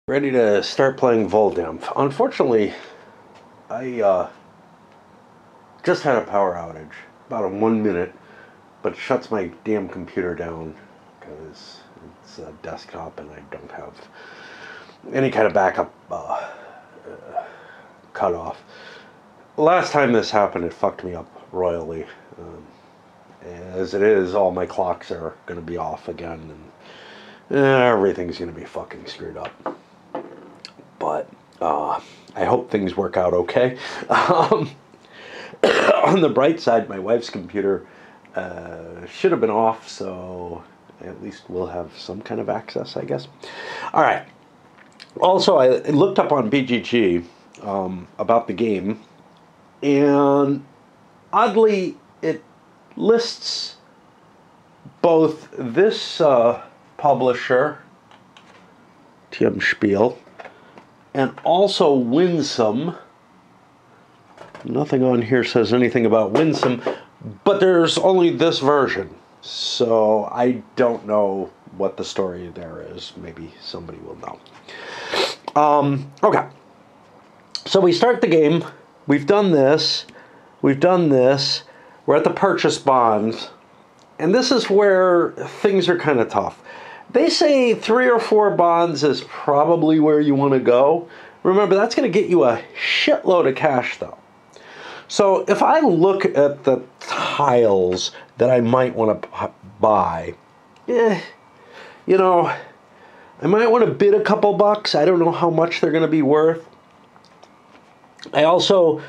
Ready to start playing Volldampf. Unfortunately, I just had a power outage, about a 1 minute, but it shuts my damn computer down because it's a desktop and I don't have any kind of backup cutoff. Last time this happened, it fucked me up royally. As it is, all my clocks are going to be off again, and everything's going to be fucking screwed up. But I hope things work out okay. On the bright side, my wife's computer should have been off, so at least we'll have some kind of access, I guess. All right. Also, I looked up on BGG about the game, and oddly, it lists both this publisher, TM Spiel, and also Winsome. Nothing on here says anything about Winsome, but there's only this version. So I don't know what the story there is. Maybe somebody will know. Okay. So we start the game. We've done this. We've done this. We're at the purchase bonds. And this is where things are kind of tough. They say 3 or 4 bonds is probably where you want to go. Remember, that's going to get you a shitload of cash, though. So if I look at the tiles that I might want to buy, you know, I might want to bid a couple bucks. I don't know how much they're going to be worth. I also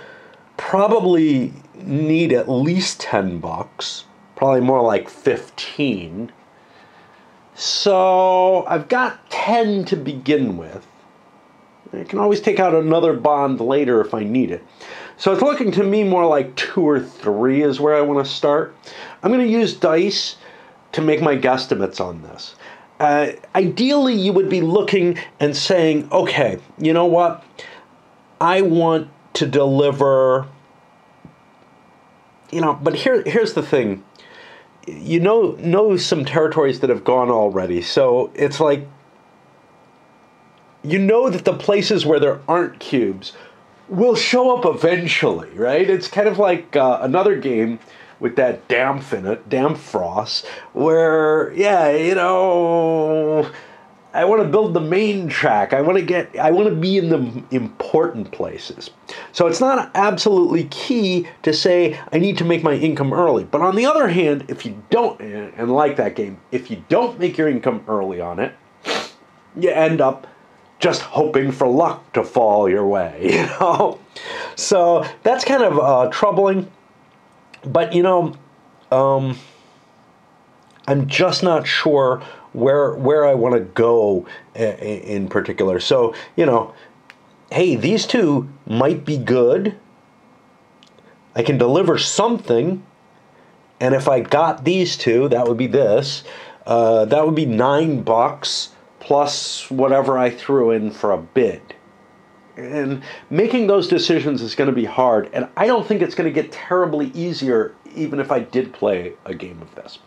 probably need at least 10 bucks, probably more like 15. So I've got 10 to begin with. I can always take out another bond later if I need it. So it's looking to me more like 2 or 3 is where I want to start. I'm going to use dice to make my guesstimates on this. Ideally, you would be looking and saying, okay, you know what? I want to deliver, but here's the thing. You know some territories that have gone already. So it's like, you know that the places where there aren't cubes will show up eventually, right? It's kind of like another game with that Dampf in it, Dampf Frost, where, I want to build the main track. I want to be in the important places. So it's not absolutely key to say I need to make my income early. But on the other hand, if you don't, and like that game, if you don't make your income early on it, you end up just hoping for luck to fall your way, So that's kind of troubling. But, I'm just not sure where I want to go in particular. So, hey, these two might be good. I can deliver something. And if I got these two, that would be this. That would be $9 plus whatever I threw in for a bid. And making those decisions is going to be hard. And I don't think it's going to get terribly easier even if I did play a game of this.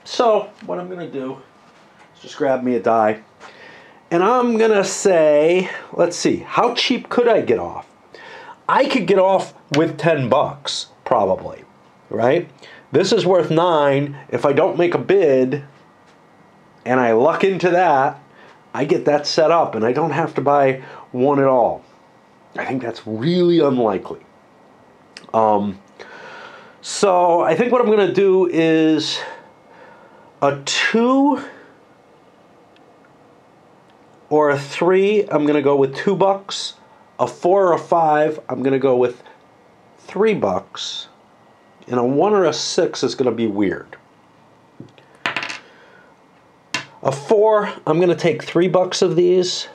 So what I'm going to do is just grab me a die. And I'm going to say, let's see, how cheap could I get off? I could get off with 10 bucks, probably, right? This is worth 9. If I don't make a bid and I luck into that, I get that set up and I don't have to buy one at all. I think that's really unlikely. So I think what I'm going to do is a 2 or a 3, I'm going to go with $2. A 4 or a 5, I'm going to go with $3. And a 1 or a 6 is going to be weird. A 4, I'm going to take $3 of these.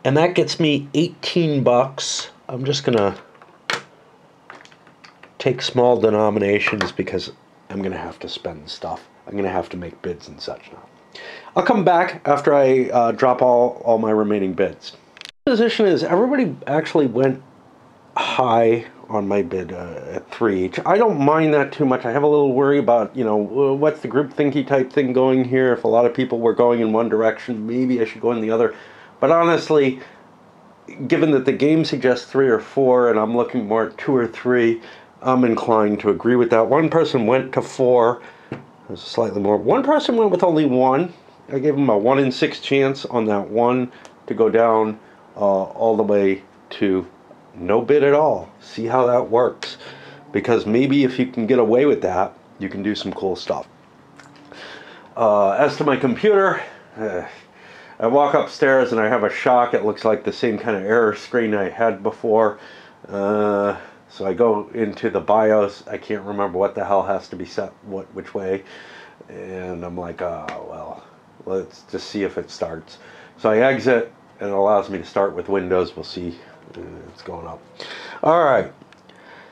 And that gets me $18. I'm just going to take small denominations because I'm going to have to spend stuff. I'm going to have to make bids and such now. I'll come back after I drop all my remaining bids. The position is everybody actually went high on my bid at 3 each. I don't mind that too much. I have a little worry about, what's the group thinky type thing going here. If a lot of people were going in one direction, maybe I should go in the other. But honestly, given that the game suggests 3 or 4 and I'm looking more at 2 or 3, I'm inclined to agree with that. One person went to 4. There's slightly more. One person went with only 1. I gave him a 1 in 6 chance on that 1 to go down all the way to no bid at all. See how that works. Because maybe if you can get away with that, you can do some cool stuff. As to my computer, I walk upstairs and I have a shock. It looks like the same kind of error screen I had before. So I go into the BIOS. I can't remember what the hell has to be set which way. And I'm like, oh, well, let's just see if it starts. So I exit and it allows me to start with Windows. We'll see. It's going up. All right.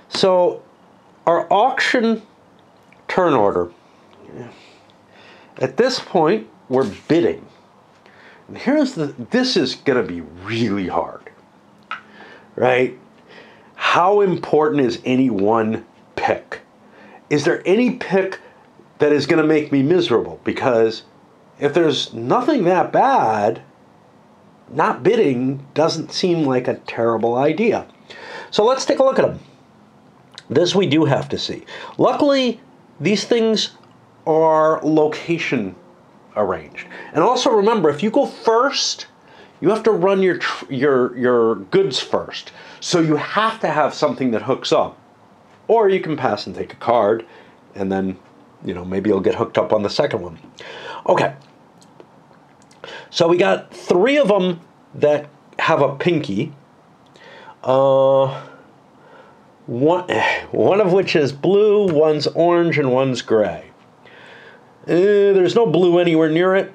So our auction turn order. At this point, we're bidding. And this is going to be really hard, right? How important is any one pick? Is there any pick that is going to make me miserable? Because if there's nothing that bad, not bidding doesn't seem like a terrible idea. So let's take a look at them. This we do have to see. Luckily, these things are location arranged. And also remember, if you go first, you have to run your goods first. So you have to have something that hooks up. Or you can pass and take a card, and then, maybe you'll get hooked up on the second one. Okay. So we got 3 of them that have a pinky. One of which is blue, one's orange, and one's gray. There's no blue anywhere near it.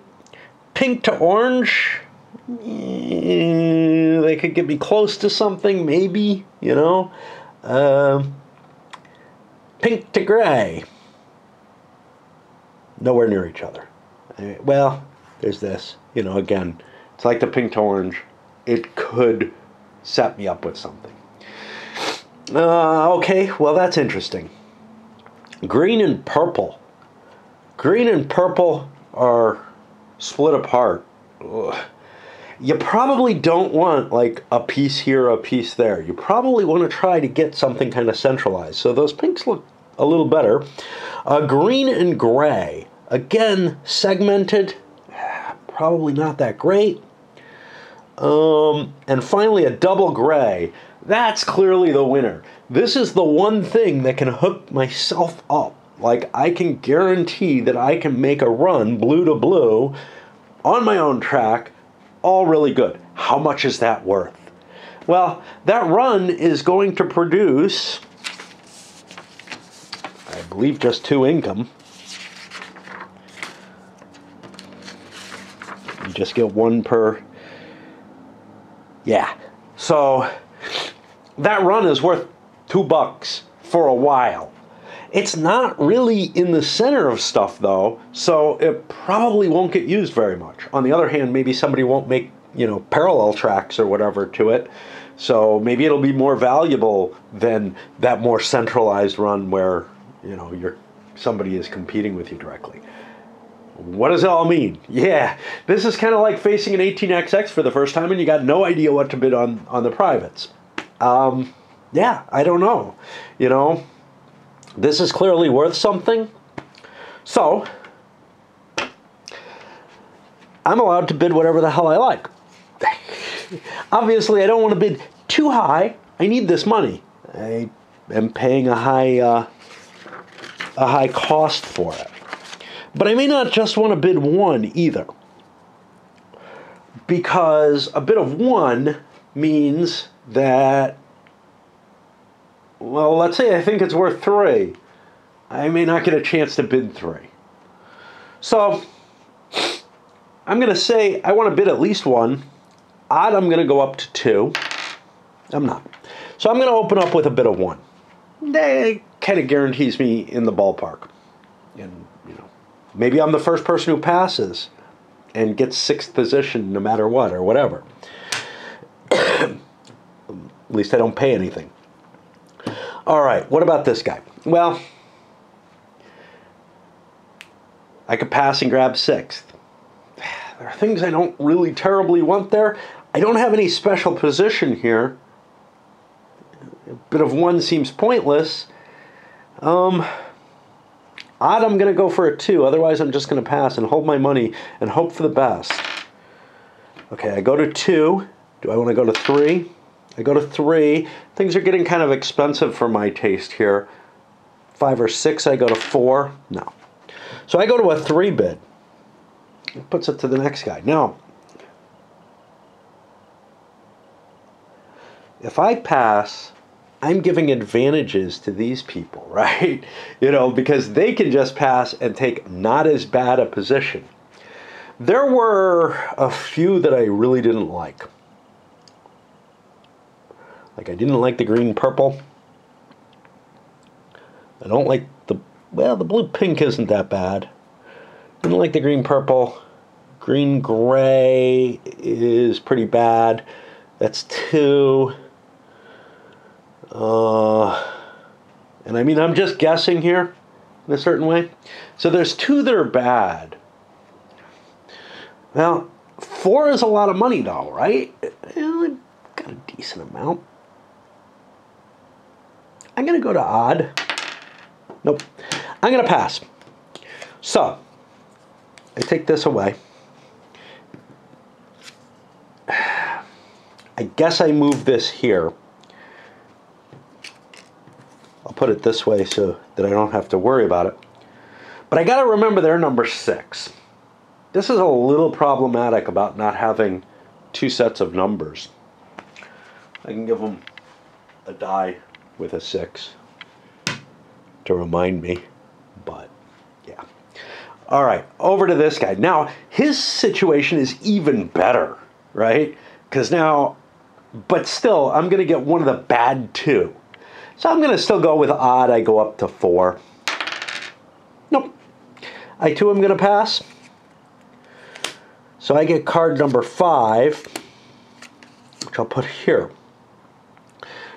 Pink to orange, they could get me close to something, maybe, Pink to gray, nowhere near each other. Well, there's this, again, it's like the pink to orange. It could set me up with something. Okay, well, that's interesting. Green and purple. Green and purple are split apart. Ugh. You probably don't want like a piece here, a piece there. You probably want to try to get something kind of centralized. So those pinks look a little better. Green and gray. Again, segmented. Probably not that great. And finally, a double gray. That's clearly the winner. This is the one thing that can hook myself up. Like, I can guarantee that I can make a run blue to blue on my own track, all really good. How much is that worth? Well, that run is going to produce, I believe, just 2 income. You just get 1 per, yeah. So that run is worth $2 for a while. It's not really in the center of stuff, though, so it probably won't get used very much. On the other hand, maybe somebody won't make, parallel tracks or whatever to it, so maybe it'll be more valuable than that more centralized run where, somebody is competing with you directly. What does it all mean? Yeah, this is kind of like facing an 18XX for the first time and you got no idea what to bid on the privates. Yeah, I don't know. This is clearly worth something. So, I'm allowed to bid whatever the hell I like. Obviously, I don't want to bid too high. I need this money. I am paying a high cost for it. But I may not just want to bid 1 either. Because a bid of 1 means that, well, let's say I think it's worth 3. I may not get a chance to bid 3. So, I'm going to say I want to bid at least 1. Odd, I'm going to go up to 2. I'm not. So I'm going to open up with a bid of 1. That kind of guarantees me in the ballpark. And, maybe I'm the first person who passes and gets 6th position no matter what or whatever. At least I don't pay anything. All right, what about this guy? Well, I could pass and grab 6th. There are things I don't really terribly want there. I don't have any special position here. A bit of 1 seems pointless. Odd, I'm going to go for a 2. Otherwise, I'm just going to pass and hold my money and hope for the best. Okay, I go to 2. Do I want to go to 3? I go to 3. Things are getting kind of expensive for my taste here. 5 or 6, I go to 4. No. So I go to a 3 bid. It puts it to the next guy. Now, if I pass, I'm giving advantages to these people, right? You know, because they can just pass and take not as bad a position. There were a few that I really didn't like. Like I didn't like the green purple. I don't like the, well, the blue pink isn't that bad. Didn't like the green purple. Green gray is pretty bad. That's 2. And I mean, I'm just guessing here in a certain way. So there's 2 that are bad. Well, 4 is a lot of money though, right? Well, I've got a decent amount. I'm going to go to odd. Nope. I'm going to pass. So, I take this away. I guess I move this here. I'll put it this way so that I don't have to worry about it. But I got to remember they're number 6. This is a little problematic about not having 2 sets of numbers. I can give them a die with a 6 to remind me, but yeah. All right, over to this guy. Now, his situation is even better, right? Because now, but still, I'm going to get one of the bad 2. So I'm going to still go with odd. I go up to 4. Nope. I too am going to pass. So I get card number 5, which I'll put here.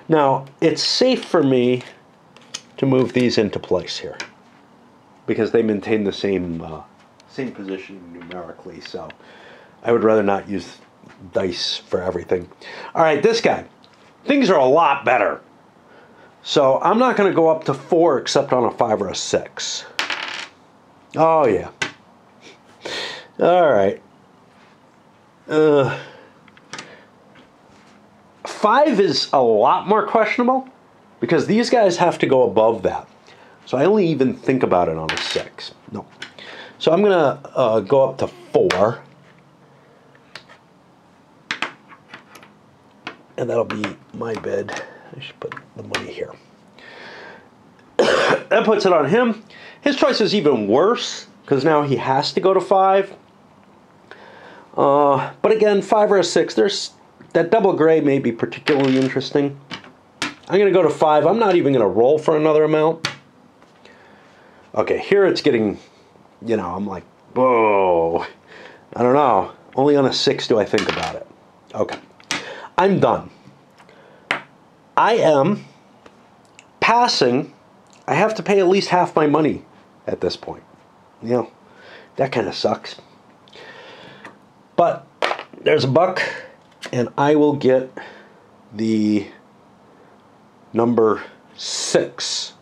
Now, it's safe for me to move these into place here because they maintain the same position numerically. So I would rather not use dice for everything. All right, this guy. Things are a lot better. So I'm not going to go up to 4 except on a 5 or a 6. Oh, yeah. All right. 5 is a lot more questionable because these guys have to go above that. So I only even think about it on a 6. No. So I'm going to go up to 4. And that'll be my bid. I should put the money here. That puts it on him. His choice is even worse because now he has to go to 5. But again, 5 or a 6, there's that double gray may be particularly interesting. I'm going to go to 5. I'm not even going to roll for another amount. Okay, here it's getting, you know, I'm like, whoa. I don't know. Only on a 6 do I think about it. Okay. I'm done. I am passing. I have to pay at least half my money at this point. You know, that kind of sucks. But there's a buck, and I will get the number 6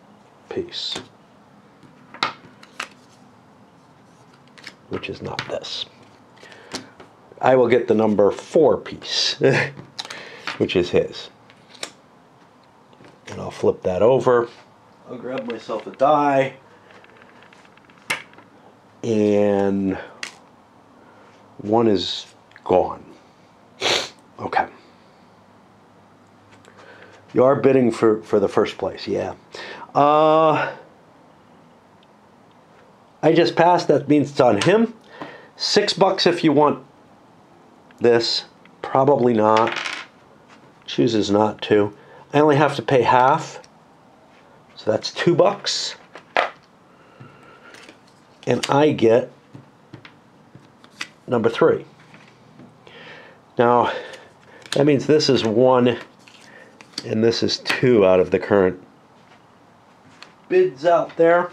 piece, which is not this. I will get the number 4 piece, which is his. And I'll flip that over. I'll grab myself a die. And 1 is gone. Okay. You are bidding for the first place, yeah. I just passed. That means it's on him. $6 if you want this. Probably not. Chooses not to. I only have to pay half. So that's $2. And I get number 3. Now, that means this is 1 and this is 2 out of the current bids out there.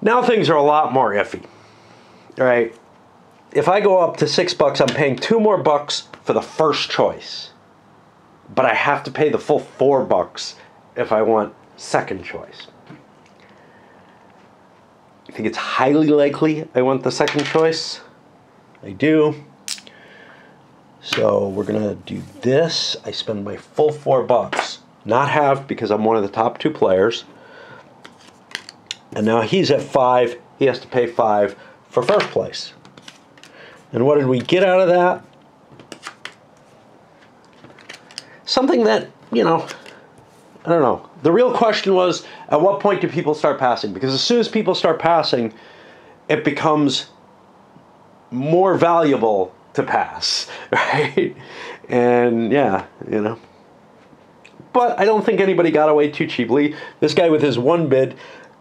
Now things are a lot more iffy. All right. If I go up to $6, I'm paying $2 more for the first choice. But I have to pay the full $4 if I want second choice. I think it's highly likely I want the second choice. I do. So we're gonna do this. I spend my full $4. Not half, because I'm one of the top 2 players. And now he's at 5. He has to pay 5 for first place. And what did we get out of that? Something that, you know, I don't know. The real question was, at what point do people start passing? Because as soon as people start passing, it becomes more valuable to pass, right? And yeah, you know. But I don't think anybody got away too cheaply. This guy with his 1 bid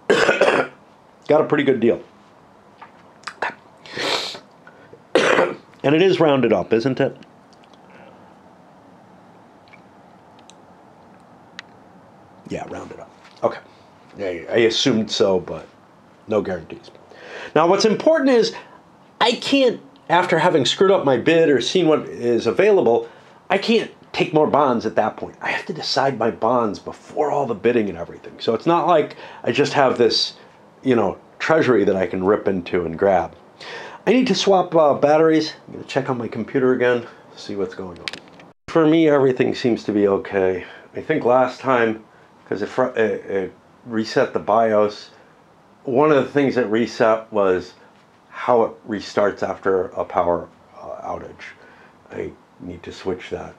got a pretty good deal. And it is rounded up, isn't it? Yeah, rounded up. Okay. I assumed so, but no guarantees. Now, what's important is I can't, after having screwed up my bid or seen what is available, I can't take more bonds at that point. I have to decide my bonds before all the bidding and everything. So it's not like I just have this, you know, treasury that I can rip into and grab. I need to swap batteries. I'm going to check on my computer again, see what's going on. For me, everything seems to be okay. I think last time, because it reset the BIOS, one of the things that reset was how it restarts after a power outage. I need to switch that,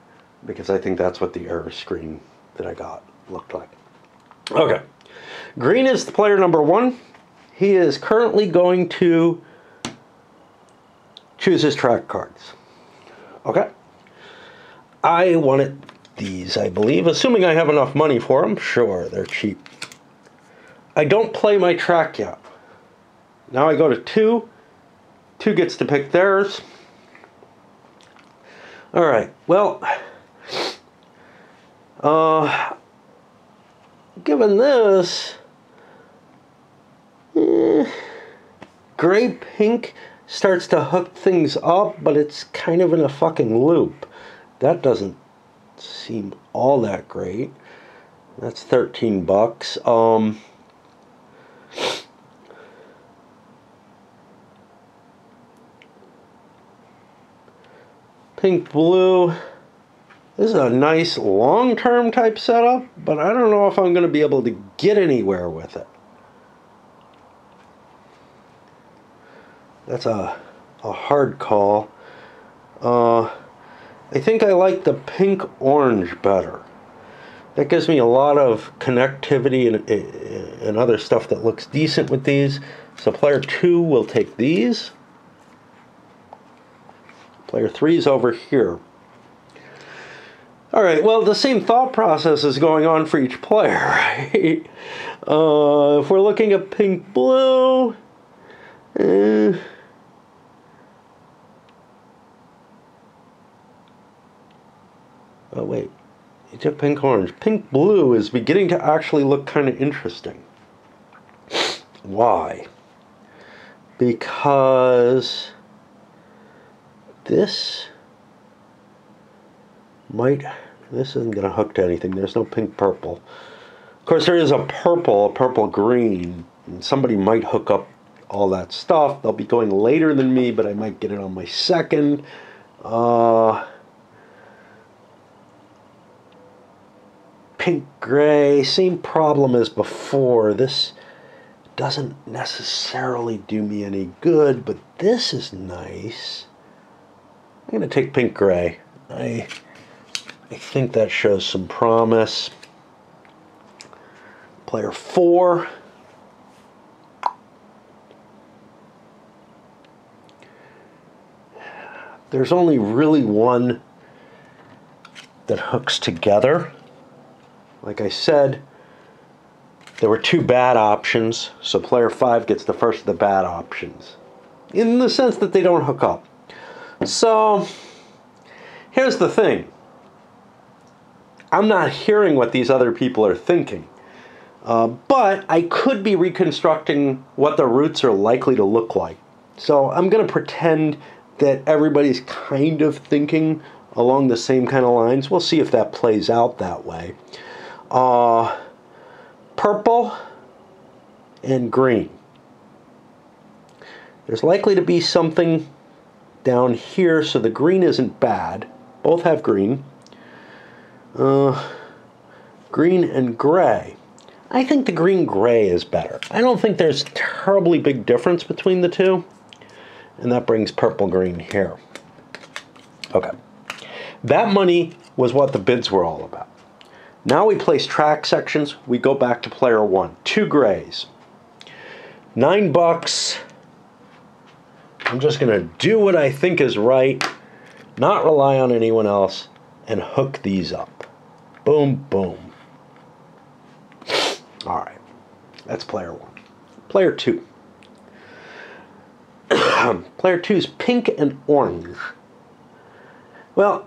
because I think that's what the error screen that I got looked like. Okay. Green is the player number 1. He is currently going to choose his track cards. Okay. I wanted these, I believe, assuming I have enough money for them. Sure, they're cheap. I don't play my track yet. Now I go to 2. 2 gets to pick theirs. All right, well, given this, gray-pink starts to hook things up, but it's kind of in a fucking loop. That doesn't seem all that great. That's $13. Pink blue. This is a nice long-term type setup, but I don't know if I'm going to be able to get anywhere with it. That's a hard call. I think I like the pink-orange better. That gives me a lot of connectivity and other stuff that looks decent with these. So player 2 will take these. Player 3 is over here. All right, well, the same thought process is going on for each player, right? If we're looking at pink-blue, oh, wait. You took pink-orange. Pink-blue is beginning to actually look kind of interesting. Why? Because this isn't going to hook to anything. There's no pink-purple. Of course, there is a purple-green. And somebody might hook up all that stuff. They'll be going later than me, but I might get it on my second. Pink-gray, same problem as before. This doesn't necessarily do me any good, but this is nice. I'm going to take pink-gray. I think that shows some promise. Player 4. There's only really one that hooks together. Like I said, there were 2 bad options, so player 5 gets the first of the bad options, in the sense that they don't hook up. So, here's the thing. I'm not hearing what these other people are thinking. But I could be reconstructing what the routes are likely to look like. So I'm going to pretend that everybody's kind of thinking along the same kind of lines. We'll see if that plays out that way. Purple and green. There's likely to be something down here, so the green isn't bad. Both have green. Green and gray. I think the green-gray is better. I don't think there's a terribly big difference between the two. And that brings purple-green here. Okay. That money was what the bids were all about. Now we place track sections. We go back to player one. 2 grays. $9. I'm just going to do what I think is right, not rely on anyone else, and hook these up. Boom, boom. All right, that's player one. Player two. Player two's pink and orange. Well,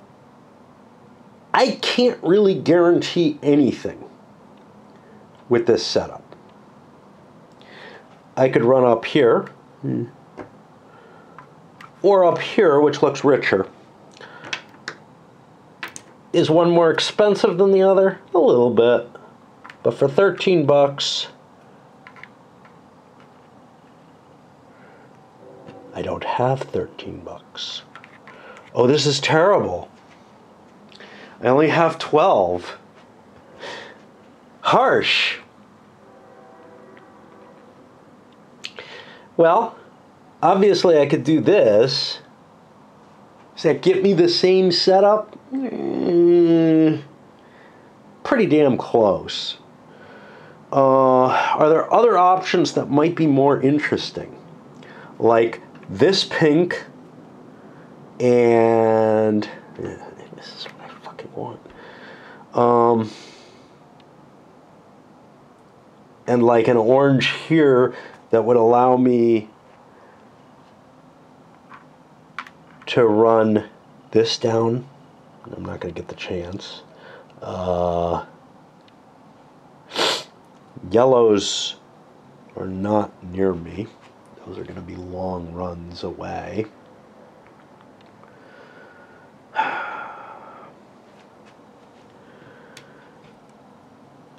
I can't really guarantee anything with this setup. I could run up here, or up here, which looks richer. Is one more expensive than the other? A little bit. But for $13, I don't have $13. Oh, this is terrible. I only have 12. Harsh. Well, obviously I could do this. Does that get me the same setup? Pretty damn close. Are there other options that might be more interesting? Like this pink and this is what I fucking want. And like an orange here that would allow me to run this down. I'm not going to get the chance. Yellows are not near me. Those are going to be long runs away. I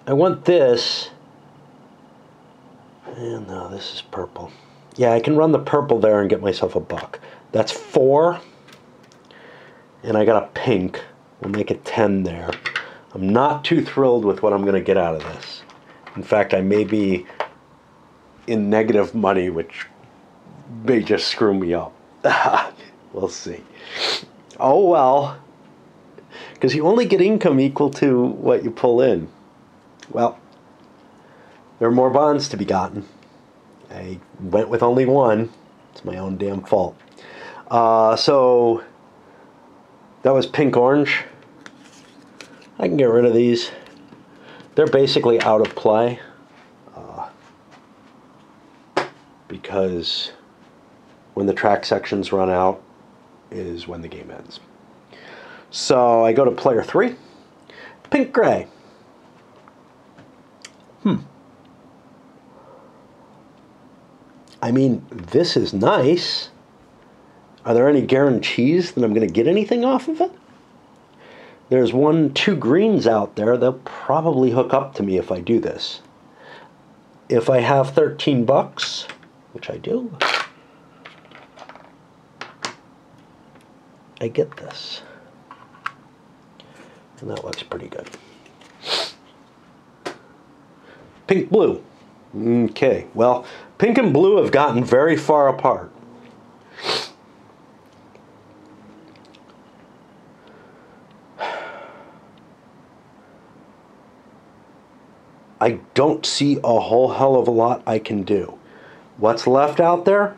want this. And no, this is purple. Yeah, I can run the purple there and get myself a buck. That's 4. And I got a pink. We'll make it 10 there. I'm not too thrilled with what I'm going to get out of this. In fact, I may be in negative money, which may just screw me up. We'll see. Oh well. Because you only get income equal to what you pull in. Well, there are more bonds to be gotten. I went with only one. It's my own damn fault. So that was pink-orange. I can get rid of these. They're basically out of play because when the track sections run out is when the game ends. So I go to player 3, pink-gray. I mean, this is nice. Are there any guarantees that I'm going to get anything off of it? There's 2 greens out there. They'll probably hook up to me if I do this. If I have $13, which I do, I get this. And that looks pretty good. Pink-blue. Okay, well, pink and blue have gotten very far apart. I don't see a whole hell of a lot I can do. What's left out there?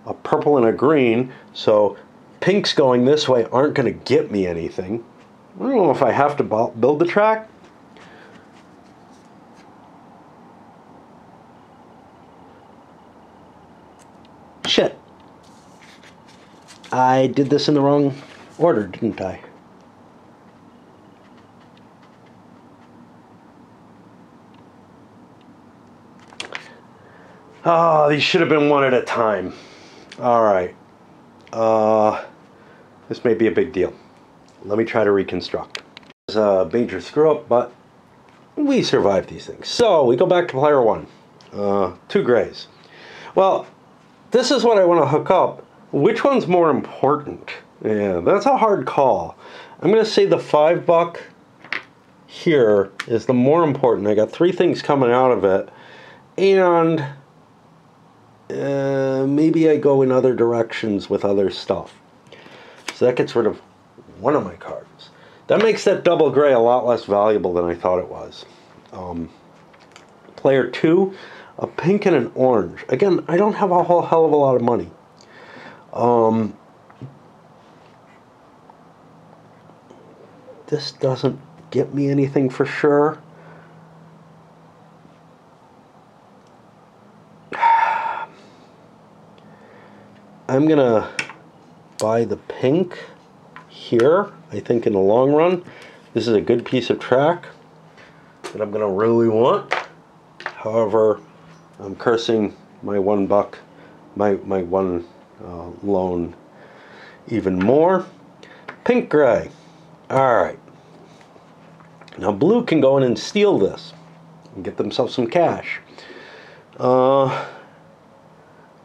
A purple and a green, so pinks going this way aren't going to get me anything. I don't know if I have to build the track. Shit. I did this in the wrong order, didn't I? Oh, these should have been one at a time. All right. This may be a big deal. Let me try to reconstruct. It's a major screw up, but we survived these things. So we go back to player one. 2 grays. Well, this is what I want to hook up. Which one's more important? Yeah, that's a hard call. I'm going to say the $5 here is the more important. I got 3 things coming out of it, and maybe I go in other directions with other stuff. So that gets rid of one of my cards. That makes that double gray a lot less valuable than I thought it was. Player 2, a pink and an orange. Again, I don't have a whole hell of a lot of money. This doesn't get me anything for sure. I'm gonna buy the pink here. I think in the long run, this is a good piece of track that I'm gonna really want. However, I'm cursing my $1, my one loan even more. Pink gray. All right. Now blue can go in and steal this and get themselves some cash.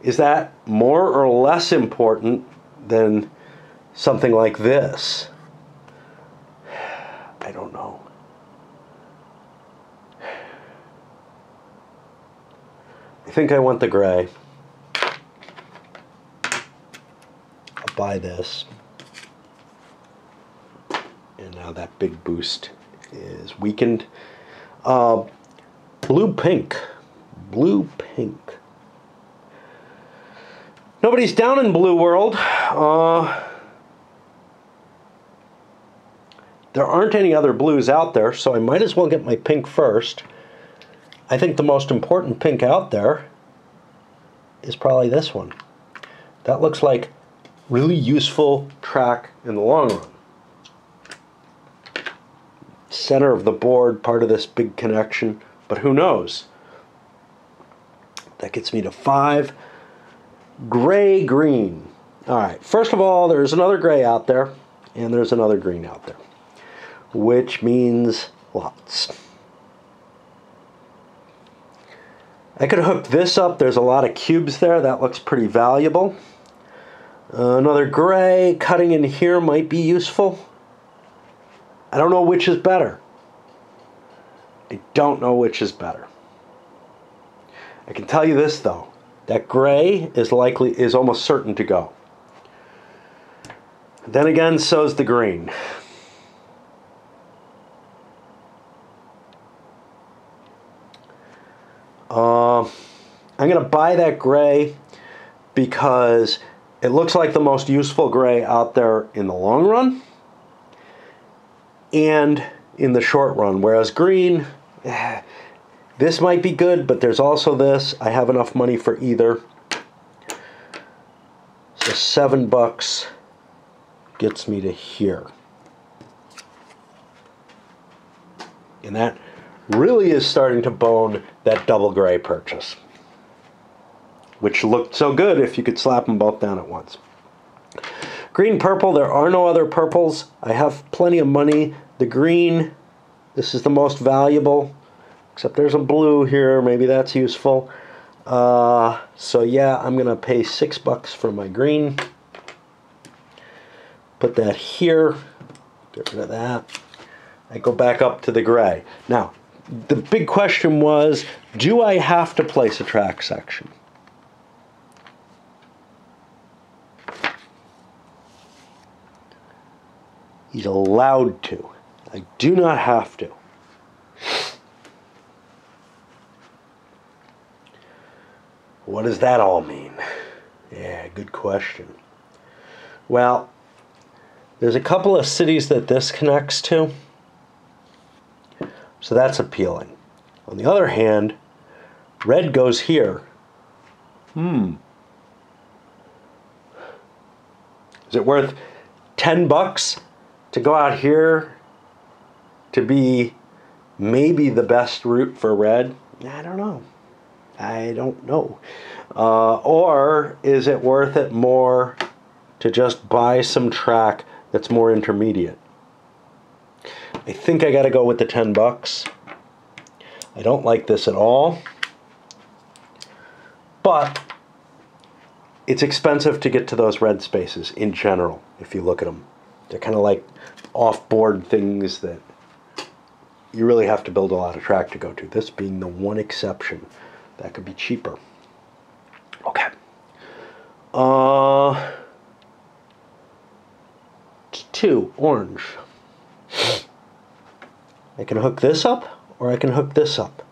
Is that more or less important than something like this? I don't know. I think I want the gray. I'll buy this. And now that big boost is weakened. Blue pink. Blue pink. Nobody's down in blue world. There aren't any other blues out there, so I might as well get my pink first. I think the most important pink out there is probably this one. That looks like really useful track in the long run. Center of the board, part of this big connection, but who knows? That gets me to 5. Gray, green. All right, first of all, there's another gray out there, and there's another green out there, which means lots. I could hook this up. There's a lot of cubes there. That looks pretty valuable. Another gray cutting in here might be useful. I don't know which is better. I don't know which is better. I can tell you this though. That gray is almost certain to go. Then again, so's the green. I'm going to buy that gray because it looks like the most useful gray out there in the long run and in the short run. Whereas green, this might be good, but there's also this. I have enough money for either. So $7 gets me to here. And that really is starting to bone that double gray purchase, which looked so good if you could slap them both down at once. Green, purple, there are no other purples. I have plenty of money. The green, this is the most valuable, except there's a blue here. Maybe that's useful. So yeah, I'm going to pay $6 for my green. Put that here. Get rid of that. I go back up to the gray. Now, the big question was, do I have to place a track section? He's allowed to. I do not have to. What does that all mean? Yeah, good question. Well, there's a couple of cities that this connects to, so that's appealing. On the other hand, red goes here. Is it worth $10 to go out here to be maybe the best route for red? I don't know. I don't know. Or is it worth it more to just buy some track that's more intermediate? I think I got to go with the $10. I don't like this at all. But it's expensive to get to those red spaces in general, if you look at them. They're kind of like off-board things that you really have to build a lot of track to go to. This being the one exception. That could be cheaper. Okay. 2, orange. I can hook this up, or I can hook this up.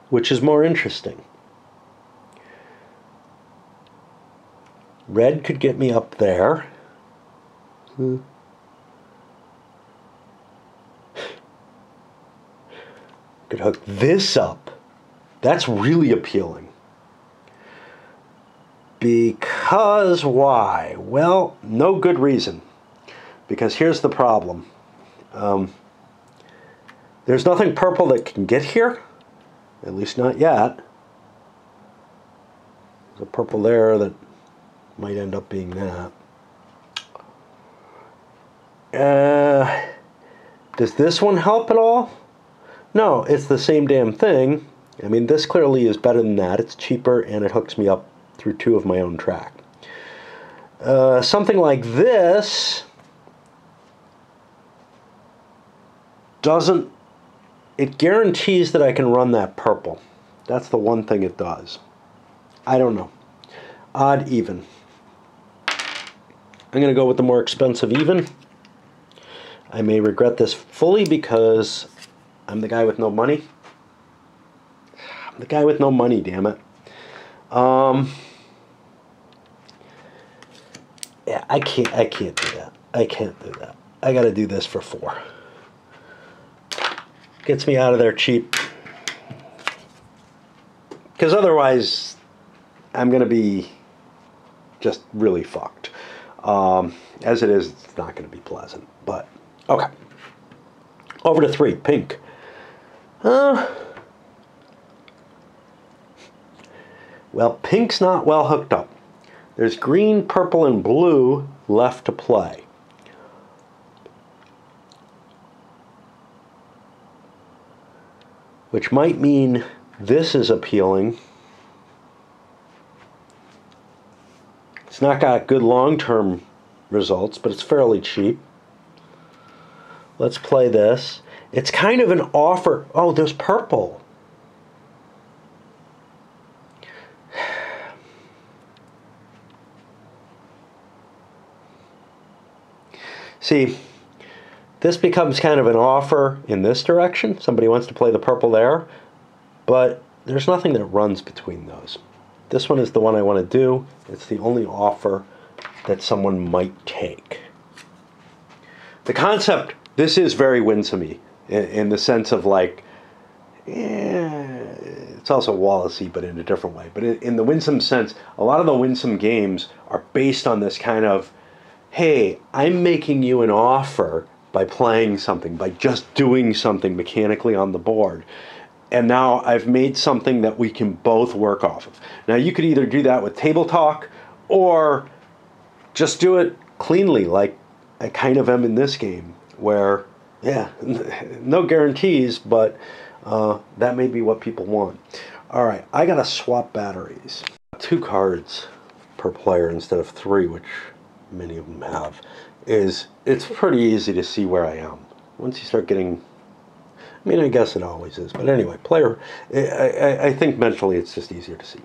Which is more interesting? Red could get me up there. Could hook this up. That's really appealing. Because why? Well, no good reason. Because here's the problem. There's nothing purple that can get here. At least not yet. There's a purple there that might end up being that. Does this one help at all? No, it's the same damn thing. I mean, this clearly is better than that. It's cheaper, and it hooks me up through 2 of my own track. Something like this doesn't... It guarantees that I can run that purple. That's the one thing it does. I don't know. Odd, even. I'm going to go with the more expensive even. I may regret this fully because I'm the guy with no money. I'm the guy with no money, damn it. Yeah, I can't do that. I can't do that. I got to do this for 4. Gets me out of there cheap. Because otherwise, I'm going to be just really fucked. As it is, it's not going to be pleasant. But, okay. Over to 3, pink. Well, pink's not well hooked up. There's green, purple, and blue left to play. Which might mean this is appealing. It's not got good long-term results, but it's fairly cheap. Let's play this. It's kind of an offer. Oh, there's purple. See, this becomes kind of an offer in this direction. Somebody wants to play the purple there, but there's nothing that runs between those. This one is the one I want to do. It's the only offer that someone might take. The concept, this is very winsome-y in the sense of like, it's also Wallace-y, but in a different way. But in the winsome sense, a lot of the winsome games are based on this kind of, hey, I'm making you an offer by playing something, by just doing something mechanically on the board. And now I've made something that we can both work off of. Now you could either do that with table talk or just do it cleanly like I kind of am in this game where, yeah, no guarantees, but that may be what people want. All right, I gotta swap batteries. 2 cards per player instead of 3, which many of them have, it's pretty easy to see where I am. Once you start getting, I mean, I guess it always is, but anyway, player, I think mentally it's just easier to see.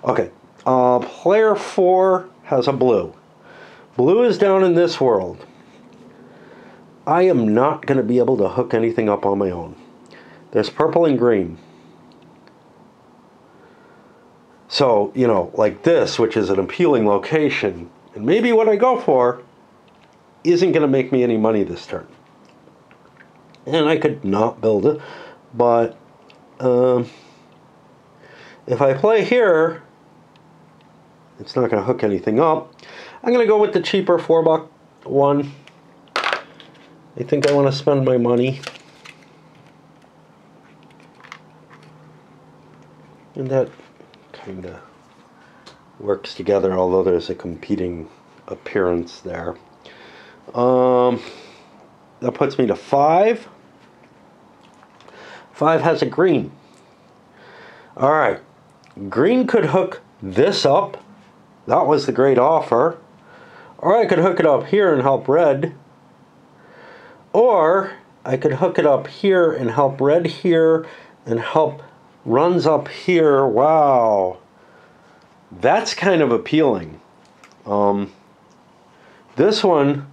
Okay, player 4 has a blue. Blue is down in this world. I am not going to be able to hook anything up on my own. There's purple and green. So, you know, like this, which is an appealing location, and maybe what I go for isn't going to make me any money this turn. And I could not build it, but if I play here, it's not going to hook anything up. I'm going to go with the cheaper $4 one. I think I want to spend my money. And that kind of works together, although there's a competing appearance there. That puts me to 5. 5 has a green. All right, green could hook this up. That was the great offer. Or I could hook it up here and help red. Or I could hook it up here and help red here and help runs up here. Wow. That's kind of appealing. This one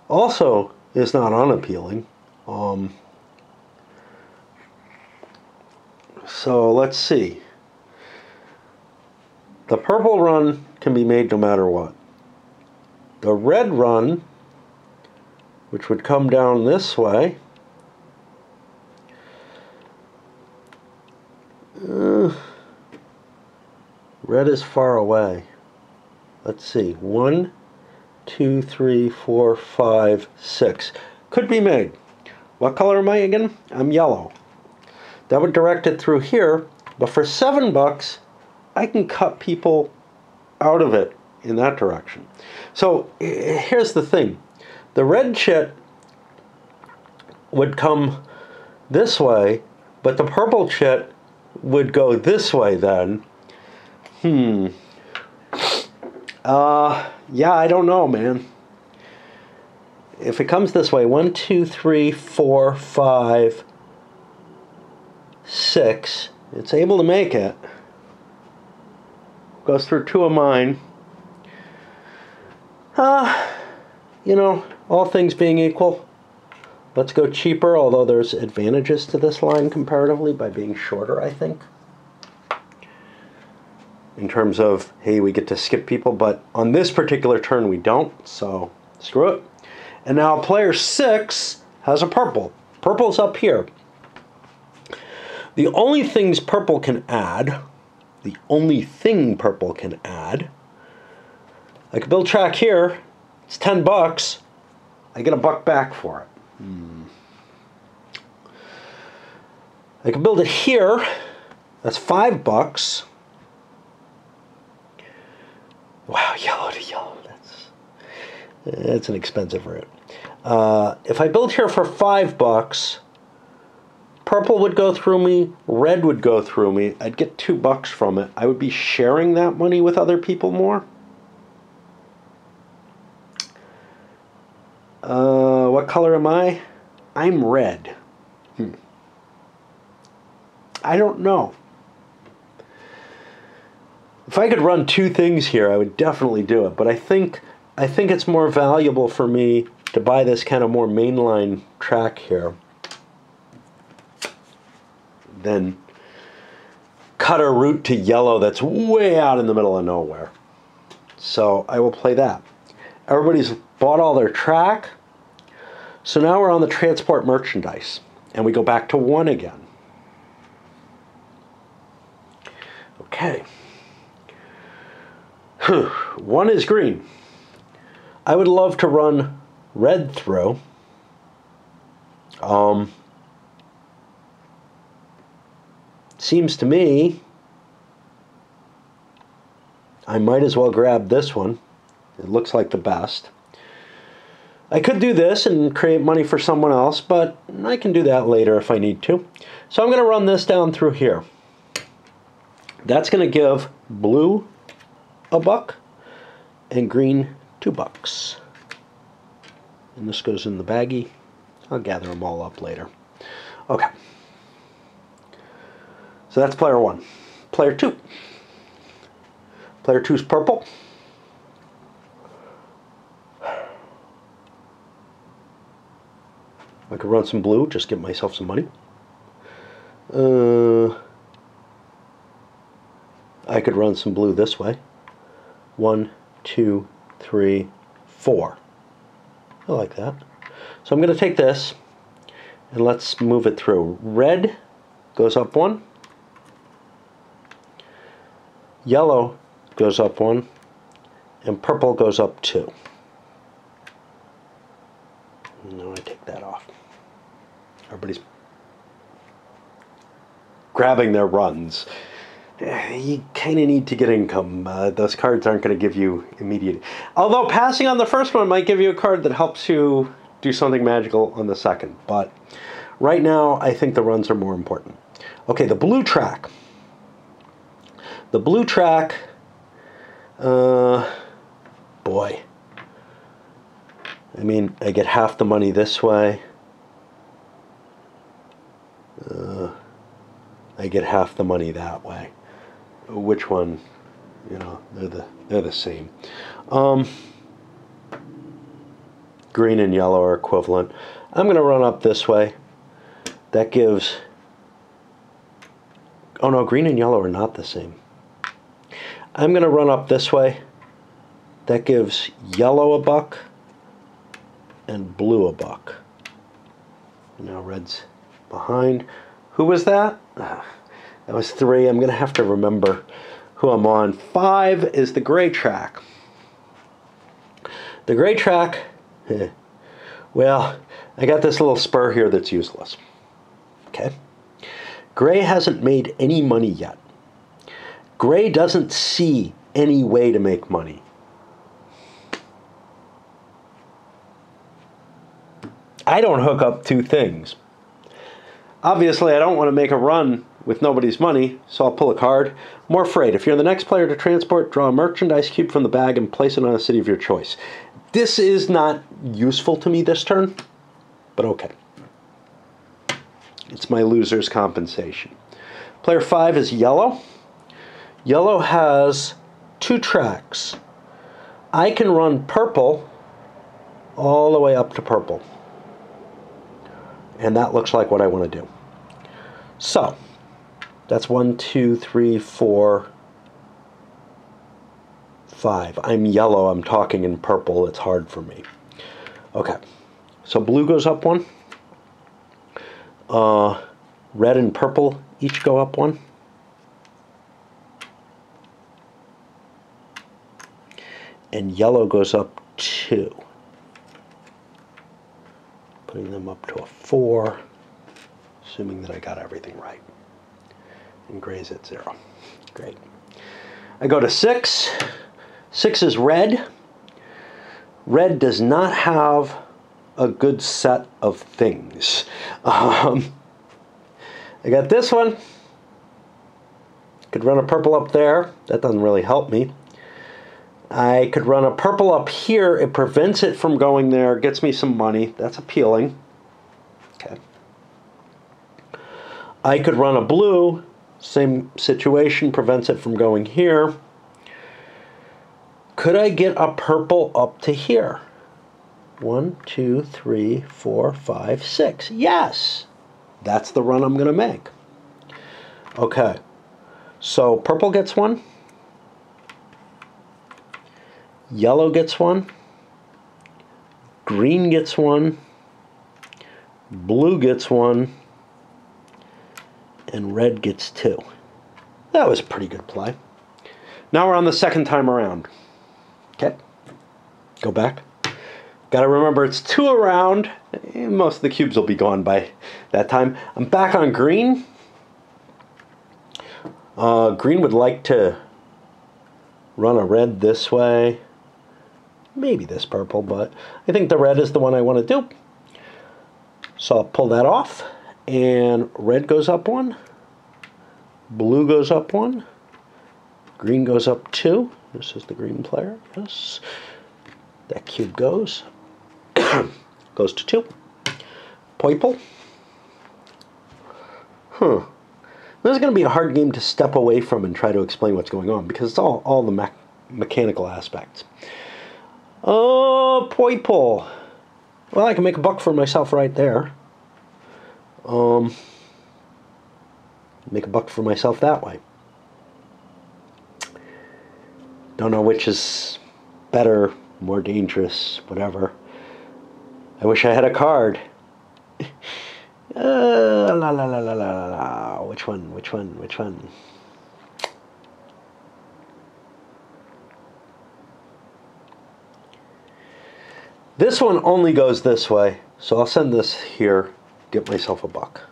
also is not unappealing. So let's see. The purple run can be made no matter what. The red run, which would come down this way, red is far away. Let's see. 1, 2, 3, 4, 5, 6. Could be made. What color am I again? I'm yellow. That would direct it through here, but for $7, I can cut people out of it in that direction. So here's the thing. The red chit would come this way, but the purple chit would go this way then. Yeah, I don't know, man. If it comes this way, 1, 2, 3, 4, 5, 6, it's able to make it. Goes through 2 of mine. You know, all things being equal, let's go cheaper, although there's advantages to this line comparatively by being shorter, I think. In terms of, hey, we get to skip people, but on this particular turn we don't, so screw it. And now player 6 has a purple. Purple's up here. The only things purple can add, I could build track here. It's $10. I get $1 back for it. I can build it here. That's $5. Wow, yellow to yellow. That's an expensive route. If I build here for $5, purple would go through me, red would go through me. I'd get $2 from it. I would be sharing that money with other people more. What color am I? I'm red. I don't know. If I could run 2 things here, I would definitely do it. But I think it's more valuable for me to buy this kind of more mainline track here than cut a route to yellow that's way out in the middle of nowhere. So I will play that. Everybody's bought all their track. So now we're on the transport merchandise. And we go back to 1 again. Okay. 1 is green. I would love to run red through. Seems to me I might as well grab this one. It looks like the best. I could do this and create money for someone else, but I can do that later if I need to. So I'm going to run this down through here. That's going to give blue $1 and green $2. And this goes in the baggie. I'll gather them all up later. Okay. So that's player 1. Player 2. Player 2's purple. I could run some blue, just get myself some money. I could run some blue this way. 1, 2, 3, 4. I like that. So I'm going to take this and let's move it through. Red goes up 1. Yellow goes up 1. And purple goes up 2. No, I take that off. Everybody's grabbing their runs. You kind of need to get income. Those cards aren't going to give you immediate. Although passing on the first one might give you a card that helps you do something magical on the second. But right now, I think the runs are more important. Okay, the blue track. The blue track, boy. I mean, I get half the money this way. I get half the money that way. Which one? You know, they're the same. Green and yellow are equivalent. I'm going to run up this way. That gives... Oh no, green and yellow are not the same. I'm going to run up this way. That gives yellow a buck and blue a buck. Now red's behind. Who was that? That was 3. I'm going to have to remember who I'm on. 5 is the gray track. The gray track, well, I got this little spur here that's useless. Okay. Gray hasn't made any money yet. Gray doesn't see any way to make money. I don't hook up 2 things. Obviously, I don't want to make a run with nobody's money, so I'll pull a card. More freight. If you're the next player to transport, draw a merchandise cube from the bag and place it on a city of your choice. This is not useful to me this turn, but okay. It's my loser's compensation. Player 5 is yellow. Yellow has 2 tracks. I can run purple all the way up to purple. And that looks like what I want to do. So, that's 1, 2, 3, 4, 5. I'm yellow, I'm talking in purple, it's hard for me. Okay, so blue goes up 1. Red and purple each go up 1. And yellow goes up 2. Putting them up to a 4, assuming that I got everything right. And gray's at 0. Great. I go to 6. 6 is red. Red does not have a good set of things. I got this one. Could run a purple up there. That doesn't really help me. I could run a purple up here. It prevents it from going there. Gets me some money. That's appealing. Okay. I could run a blue. Same situation. Prevents it from going here. Could I get a purple up to here? 1, 2, 3, 4, 5, 6. Yes. That's the run I'm going to make. Okay. So purple gets 1. Yellow gets 1. Green gets 1. Blue gets 1. And red gets 2. That was a pretty good play. Now we're on the second time around. Okay. Go back. Got to remember it's 2 around. Most of the cubes will be gone by that time. I'm back on green. Green would like to run a red this way. Maybe this purple, but I think the red is the one I want to do. So I'll pull that off. And red goes up 1. Blue goes up 1. Green goes up 2. This is the green player. Yes. That cube goes. Goes to 2. Purple. This is going to be a hard game to step away from and try to explain what's going on, because it's all the mechanical aspects. Oh, purple. Well, I can make a buck for myself right there. Make a buck for myself that way. Don't know which is better, more dangerous, whatever. I wish I had a card. La la la la la la la. Which one? Which one? Which one? This one only goes this way, so I'll send this here, get myself a buck.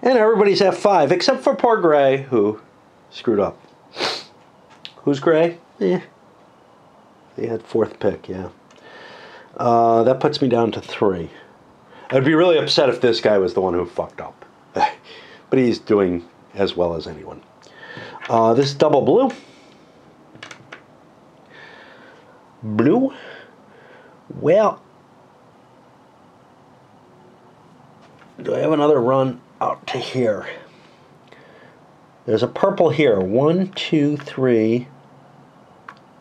And everybody's at 5, except for poor Gray, who Screwed up. Who's gray? Eh. They had 4th pick, yeah. That puts me down to 3. I'd be really upset if this guy was the one who fucked up. But he's doing as well as anyone. This is double blue. Blue. Well, do I have another run out to here? There's a purple here. 1, 2, 3,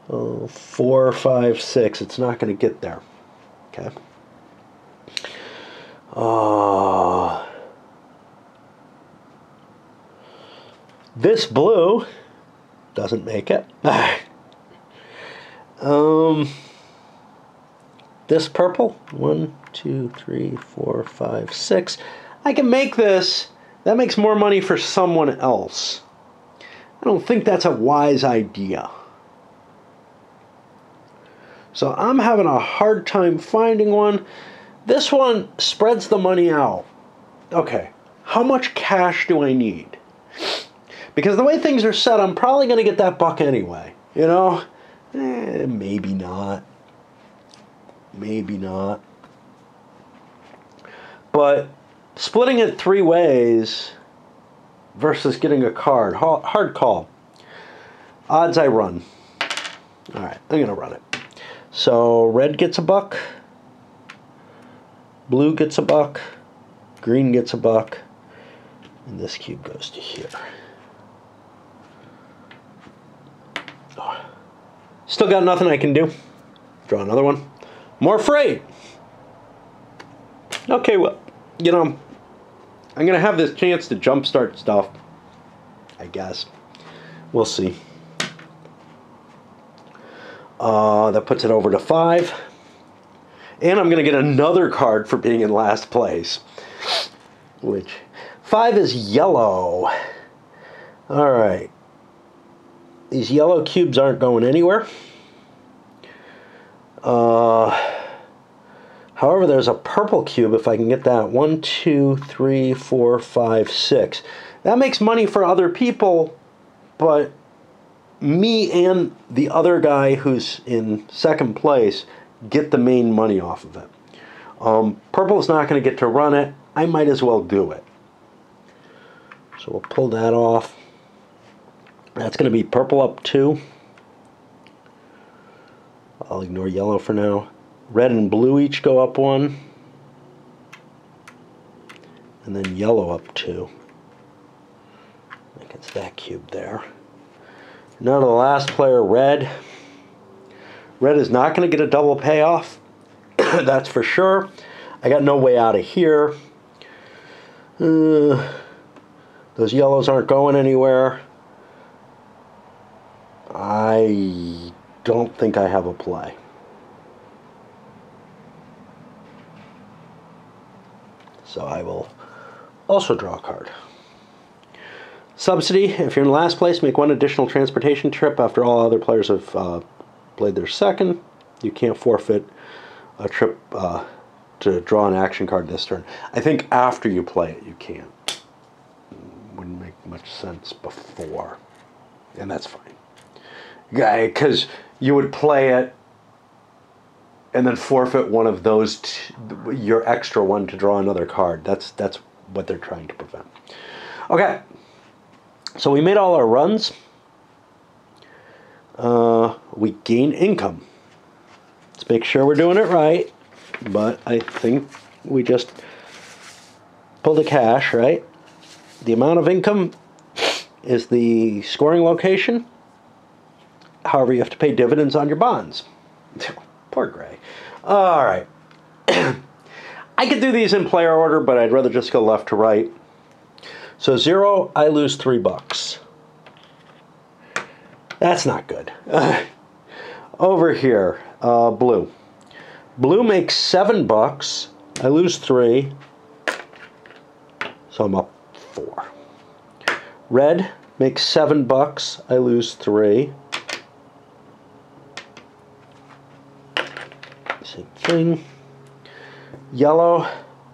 4, 5, 6. It's not going to get there. Okay. This blue doesn't make it. This purple. 1, 2, 3, 4, 5, 6. I can make this. That makes more money for someone else. I don't think that's a wise idea. So I'm having a hard time finding one. This one spreads the money out. Okay, how much cash do I need? Because the way things are set, I'm probably going to get that buck anyway. You know? Maybe not. Maybe not. But splitting it 3 ways versus getting a card, hard call. Odds I run. All right, I'm going to run it. So red gets a buck, blue gets a buck, green gets a buck, and this cube goes to here. Oh. Still got nothing I can do. Draw another one. More afraid. Okay, well, you know, I'm going to have this chance to jumpstart stuff, I guess. We'll see. That puts it over to 5. And I'm going to get another card for being in last place. Which, 5 is yellow. Alright. These yellow cubes aren't going anywhere. However, there's a purple cube, if I can get that. 1, 2, 3, 4, 5, 6. That makes money for other people, but me and the other guy who's in 2nd place get the main money off of it. Purple is not going to get to run it. I might as well do it. So we'll pull that off. That's going to be purple up 2. I'll ignore yellow for now. Red and blue each go up 1. And then yellow up 2. I think it's that cube there. Now to the last player, red. Red is not going to get a double payoff. That's for sure. I got no way out of here. Those yellows aren't going anywhere. I don't think I have a play. So I will also draw a card. Subsidy, if you're in last place, make 1 additional transportation trip after all other players have played their 2nd. You can't forfeit a trip to draw an action card this turn. I think after you play it, you can. Wouldn't make much sense before. And that's fine. Because you would play it and then forfeit one of those, your extra one to draw another card. That's what they're trying to prevent. Okay. So we made all our runs. We gain income. Let's make sure we're doing it right. But I think we just pulled the cash, right? The amount of income is the scoring location. However, you have to pay dividends on your bonds. Poor Gray. All right. I could do these in player order, but I'd rather just go left to right. So 0, I lose $3. That's not good. Over here, blue. Blue makes $7. I lose 3. So I'm up 4. Red makes $7. I lose 3. Same thing. Yellow,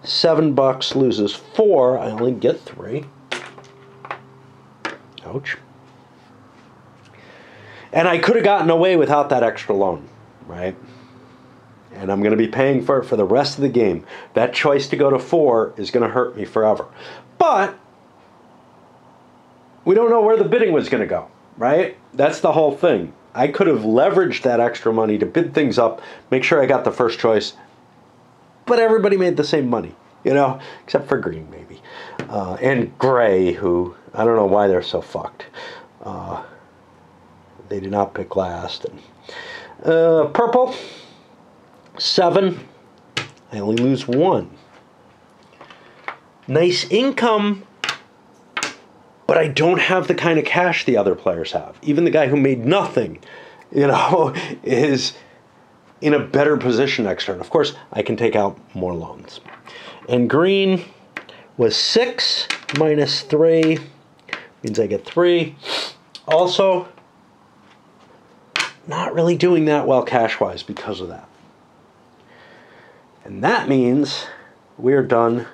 $7, loses 4. I only get 3. Ouch. And I could have gotten away without that extra loan, right? And I'm going to be paying for it for the rest of the game. That choice to go to 4 is going to hurt me forever. But we don't know where the bidding was going to go, right? That's the whole thing. I could have leveraged that extra money to bid things up, make sure I got the first choice, but everybody made the same money, you know, except for green, maybe. And gray, who, I don't know why they're so fucked. They did not pick last. And, purple, 7. I only lose 1. Nice income, but I don't have the kind of cash the other players have. Even the guy who made nothing, you know, is in a better position next turn. Of course, I can take out more loans. And green was 6 minus 3, means I get 3. Also, not really doing that well cash-wise because of that. And that means we're done,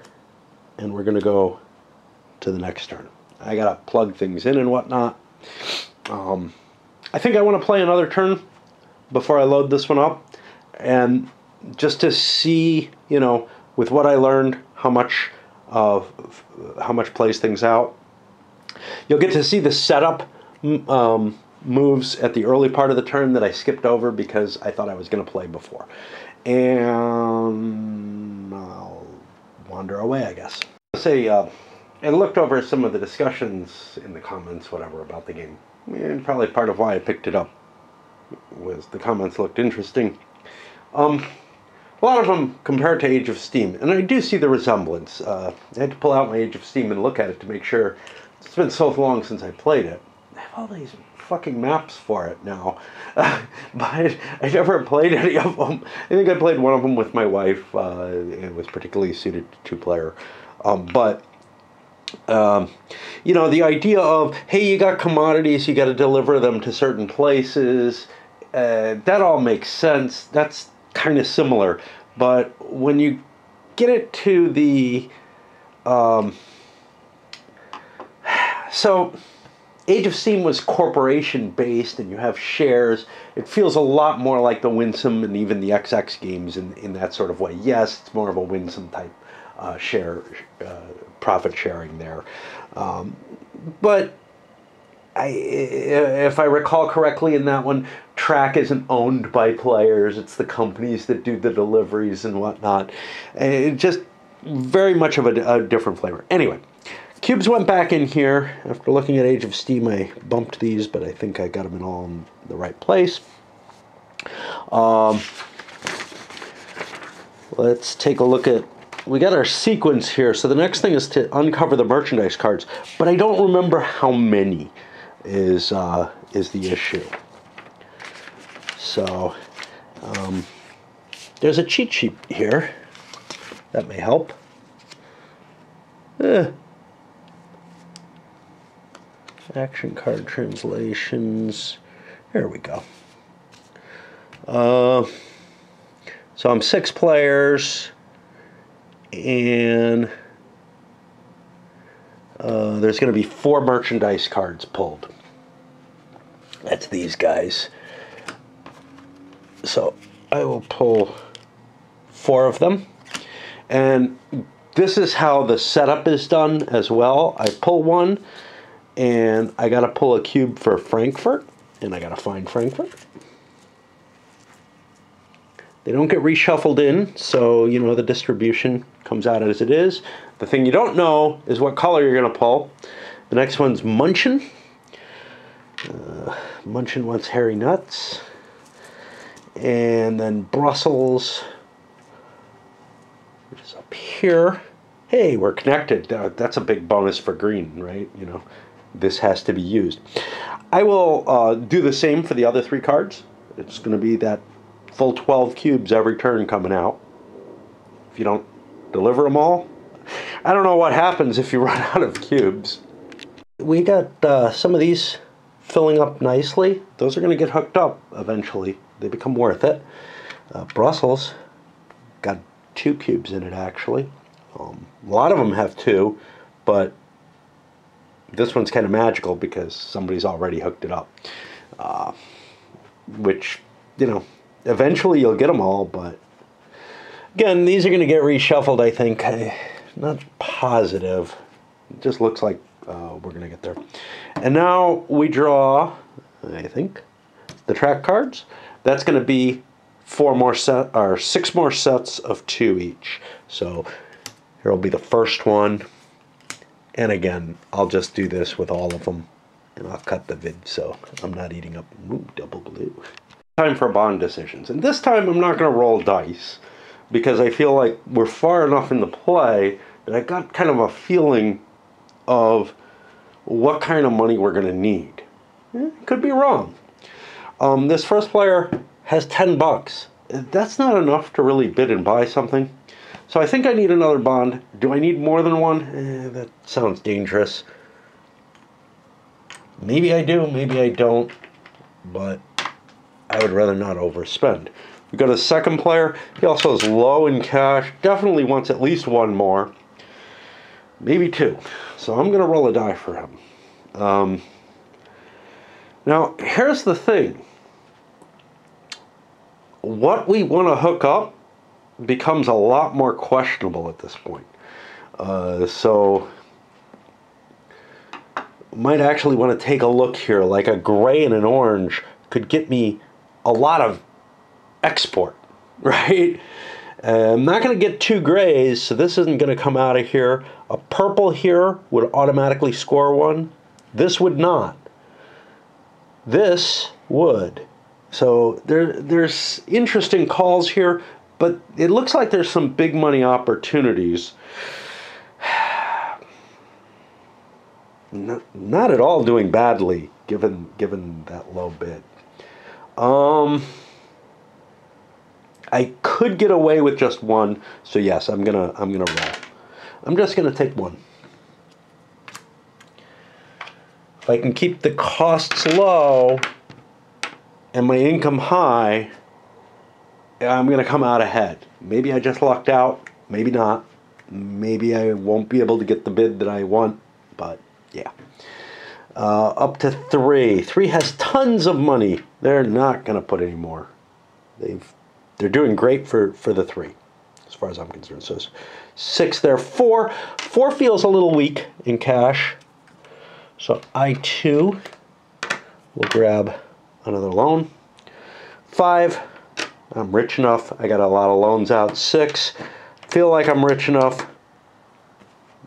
and we're going to go to the next turn. I got to plug things in and whatnot. I think I want to play another turn before I load this one up, and just to see, you know, with what I learned, how much plays things out. You'll get to see the setup moves at the early part of the turn that I skipped over because I thought I was going to play before. And I'll wander away, I guess. Say, I looked over some of the discussions in the comments, whatever, about the game. And probably part of why I picked it up was the comments looked interesting. A lot of them compared to Age of Steam, and I do see the resemblance. I had to pull out my Age of Steam and look at it to make sure. It's been so long since I played it. I have all these fucking maps for it now, but I never played any of them. I think I played one of them with my wife. It was particularly suited to 2-player, you know, the idea of, hey, you got commodities, you got to deliver them to certain places, that all makes sense. That's kind of similar, but when you get it to the so Age of Steam was corporation based and you have shares. It feels a lot more like the Winsome and even the XX games in that sort of way. Yes, it's more of a Winsome type profit sharing there, but if I recall correctly in that one, track isn't owned by players. It's the companies that do the deliveries and whatnot. It just very much of a different flavor. Anyway, cubes went back in here. After looking at Age of Steam, I bumped these, but I think I got them in all in the right place. Let's take a look at, we got our sequence here. So the next thing is to uncover the merchandise cards, but I don't remember how many is the issue. So there's a cheat sheet here that may help. Action card translations. There we go. So I'm 6 players, and there's going to be 4 merchandise cards pulled. That's these guys. So I will pull 4 of them. And this is how the setup is done as well. I pull one, and I got to pull a cube for Frankfurt, and I got to find Frankfurt. They don't get reshuffled in, so you know the distribution comes out as it is. The thing you don't know is what color you're going to pull. The next one's Munchin. Munchin wants hairy nuts. And then Brussels, which is up here. Hey, we're connected. That's a big bonus for green, right? You know, this has to be used. I will do the same for the other 3 cards. It's going to be that full 12 cubes every turn coming out. If you don't deliver them all, I don't know what happens if you run out of cubes. We got some of these filling up nicely. Those are going to get hooked up eventually. They become worth it. Brussels got 2 cubes in it, actually. A lot of them have 2, but this one's kind of magical because somebody's already hooked it up. which, you know, eventually you'll get them all, but again, these are going to get reshuffled, I think. I'm not positive. It just looks like we're going to get there. And now we draw, I think, the track cards. That's going to be 6 more sets of 2 each. So here will be the first one. And again, I'll just do this with all of them. And I'll cut the vid so I'm not eating up. Ooh, double blue. Time for bond decisions. And this time I'm not going to roll dice, because I feel like we're far enough in the play that I got kind of a feeling of what kind of money we're going to need. Could be wrong. This first player has 10 bucks. That's not enough to really bid and buy something. So I think I need another bond. Do I need more than one? That sounds dangerous. Maybe I do, maybe I don't, but I would rather not overspend. We go to the second player. He also is low in cash. Definitely wants at least one more. Maybe 2. So I'm going to roll a die for him. Now, here's the thing. What we want to hook up becomes a lot more questionable at this point. So might actually want to take a look here. Like a gray and an orange could get me a lot of export, right? I'm not going to get 2 grays, so this isn't going to come out of here. A purple here would automatically score 1. This would not. This would. So there's interesting calls here, but it looks like there's some big money opportunities. Not at all doing badly, given that low bid. I could get away with just 1, so yes, I'm gonna roll. I'm just gonna take 1. If I can keep the costs low and my income high, I'm gonna come out ahead. Maybe I just lucked out, maybe not. Maybe I won't be able to get the bid that I want, but yeah. Up to 3. 3 has tons of money. They're not gonna put any more. They're doing great for the 3, as far as I'm concerned. So 6 there. 4 feels a little weak in cash. So I too will grab another loan. 5, I'm rich enough. I got a lot of loans out. 6, feel like I'm rich enough.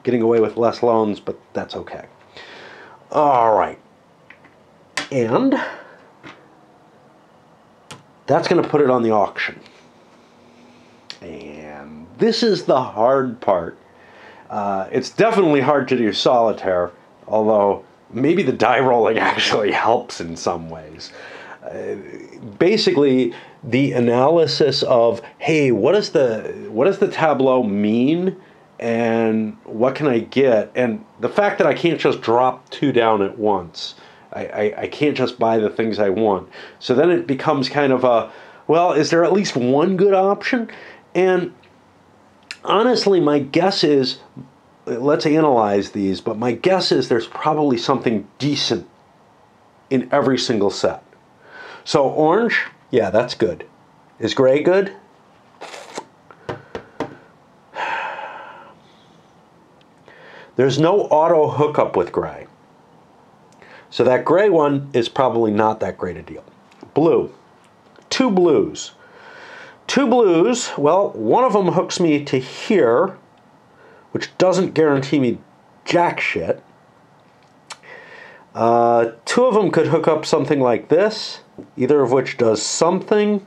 Getting away with less loans, but that's okay. All right. And that's going to put it on the auction. And this is the hard part. It's definitely hard to do solitaire, although maybe the die rolling actually helps in some ways. Basically, the analysis of, hey, what does the tableau mean, and what can I get? And the fact that I can't just drop 2 down at once. I can't just buy the things I want. So then it becomes kind of a, well, is there at least one good option? And honestly, my guess is, let's analyze these, but my guess is there's probably something decent in every single set. So orange, yeah, that's good. Is gray good? There's no auto hookup with gray. So that gray one is probably not that great a deal. Blue. 2 blues. 2 blues, well, one of them hooks me to here, which doesn't guarantee me jack shit. 2 of them could hook up something like this, either of which does something,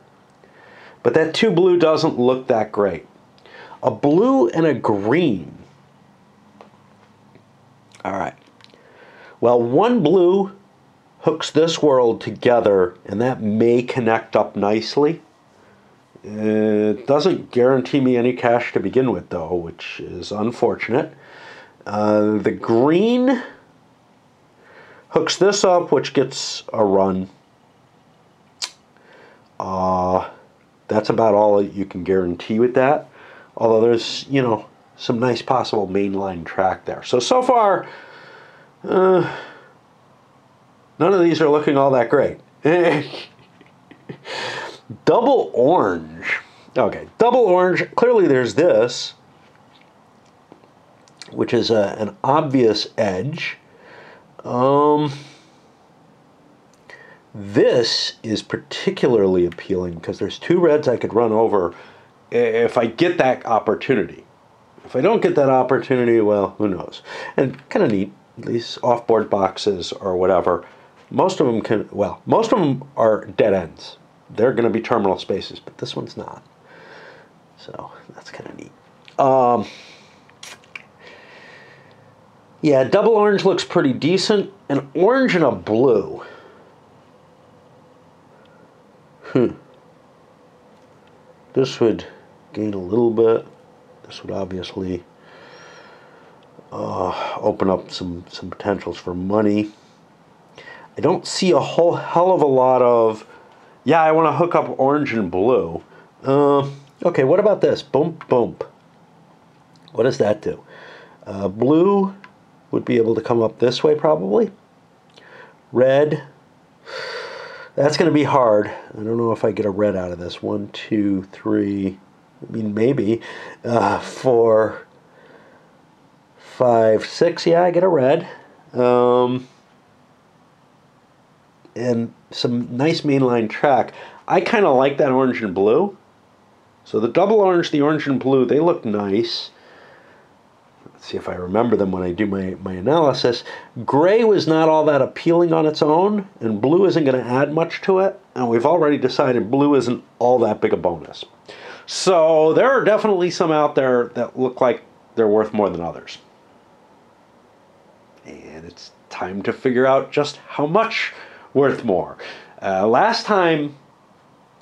but that 2 blue doesn't look that great. A blue and a green. All right. Well, 1 blue hooks this world together, and that may connect up nicely. It doesn't guarantee me any cash to begin with, though, which is unfortunate. The green hooks this up, which gets a run. That's about all you can guarantee with that. Although there's, you know, some nice possible mainline track there. So far, none of these are looking all that great. Double orange. Okay, double orange. Clearly there's this, which is an obvious edge. This is particularly appealing because there's two reds I could run over if I get that opportunity. If I don't get that opportunity, well, who knows? And kind of neat, these off-board boxes or whatever, most of them most of them are dead ends. They're going to be terminal spaces, but this one's not. So that's kind of neat. Yeah, double orange looks pretty decent. An orange and a blue. This would gain a little bit. This would obviously open up some potentials for money. I don't see a whole hell of a lot of, yeah, I want to hook up orange and blue. Okay, what about this? Boom, boom. What does that do? Blue would be able to come up this way probably. Red, that's going to be hard. I don't know if I get a red out of this. 1, 2, 3, I mean maybe. 4, 5, 6, yeah, I get a red. And some nice mainline track. I kind of like that orange and blue. So the double orange, the orange and blue, they look nice. Let's see if I remember them when I do my analysis. Gray was not all that appealing on its own, and blue isn't going to add much to it. And we've already decided blue isn't all that big a bonus. So there are definitely some out there that look like they're worth more than others. And it's time to figure out just how much worth more. Last time,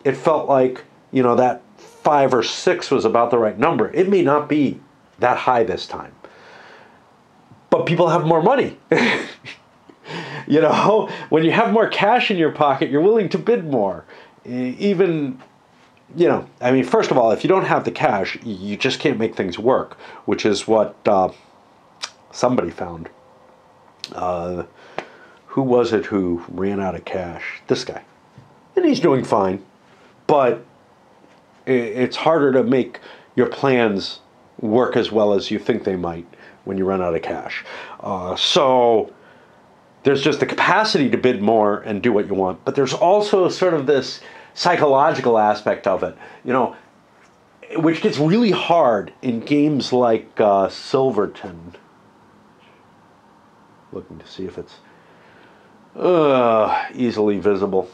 it felt like, you know, that 5 or 6 was about the right number. It may not be that high this time. But people have more money. You know, when you have more cash in your pocket, you're willing to bid more. Even, you know, I mean, first of all, if you don't have the cash, you just can't make things work, which is what somebody found. Who was it who ran out of cash? This guy. And he's doing fine. But it's harder to make your plans work as well as you think they might when you run out of cash. So there's just the capacity to bid more and do what you want. But there's also sort of this psychological aspect of it, you know, which gets really hard in games like Silverton. Looking to see if it's easily visible.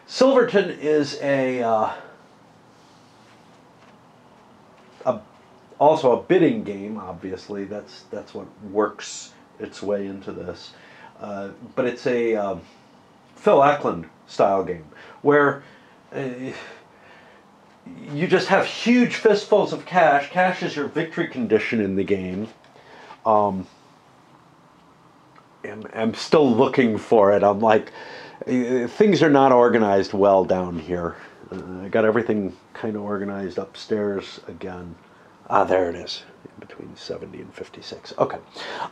Silverton is also a bidding game. Obviously, that's what works its way into this. But it's a Phil Eklund style game where you just have huge fistfuls of cash. Cash is your victory condition in the game. I'm still looking for it. I'm like, things are not organized well down here. I got everything kind of organized upstairs again. Ah, there it is, in between 70 and 56. Okay.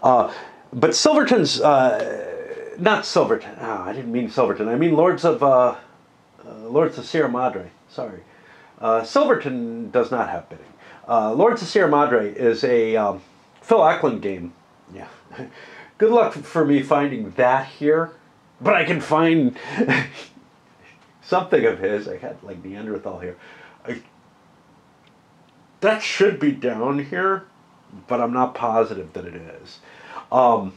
But Silverton's, not Silverton. Oh, I didn't mean Silverton. I mean Lords of Sierra Madre. Sorry. Silverton does not have bidding. Lords of Sierra Madre is a Phil Eklund game. Yeah. Good luck for me finding that here. But I can find something of his. I had like Neanderthal here. That should be down here, but I'm not positive that it is. But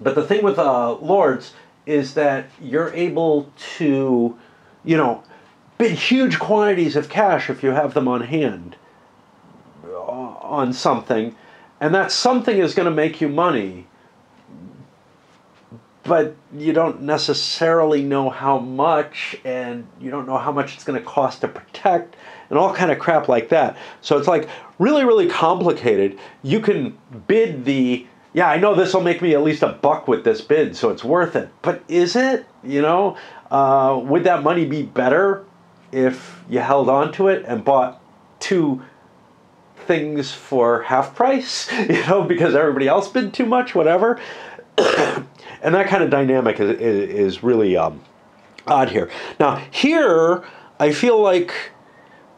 the thing with Lords is that you're able to, you know, bid huge quantities of cash if you have them on hand on something, and that something is going to make you money, but you don't necessarily know how much, and you don't know how much it's going to cost to protect, and all kind of crap like that. So it's like really, really complicated. You can bid the, yeah, I know this will make me at least $1 with this bid, so it's worth it. But is it? You know, would that money be better if you held on to it and bought 2 things for half price? You know, because everybody else bid too much, whatever. And that kind of dynamic is really odd here. Now, here, I feel like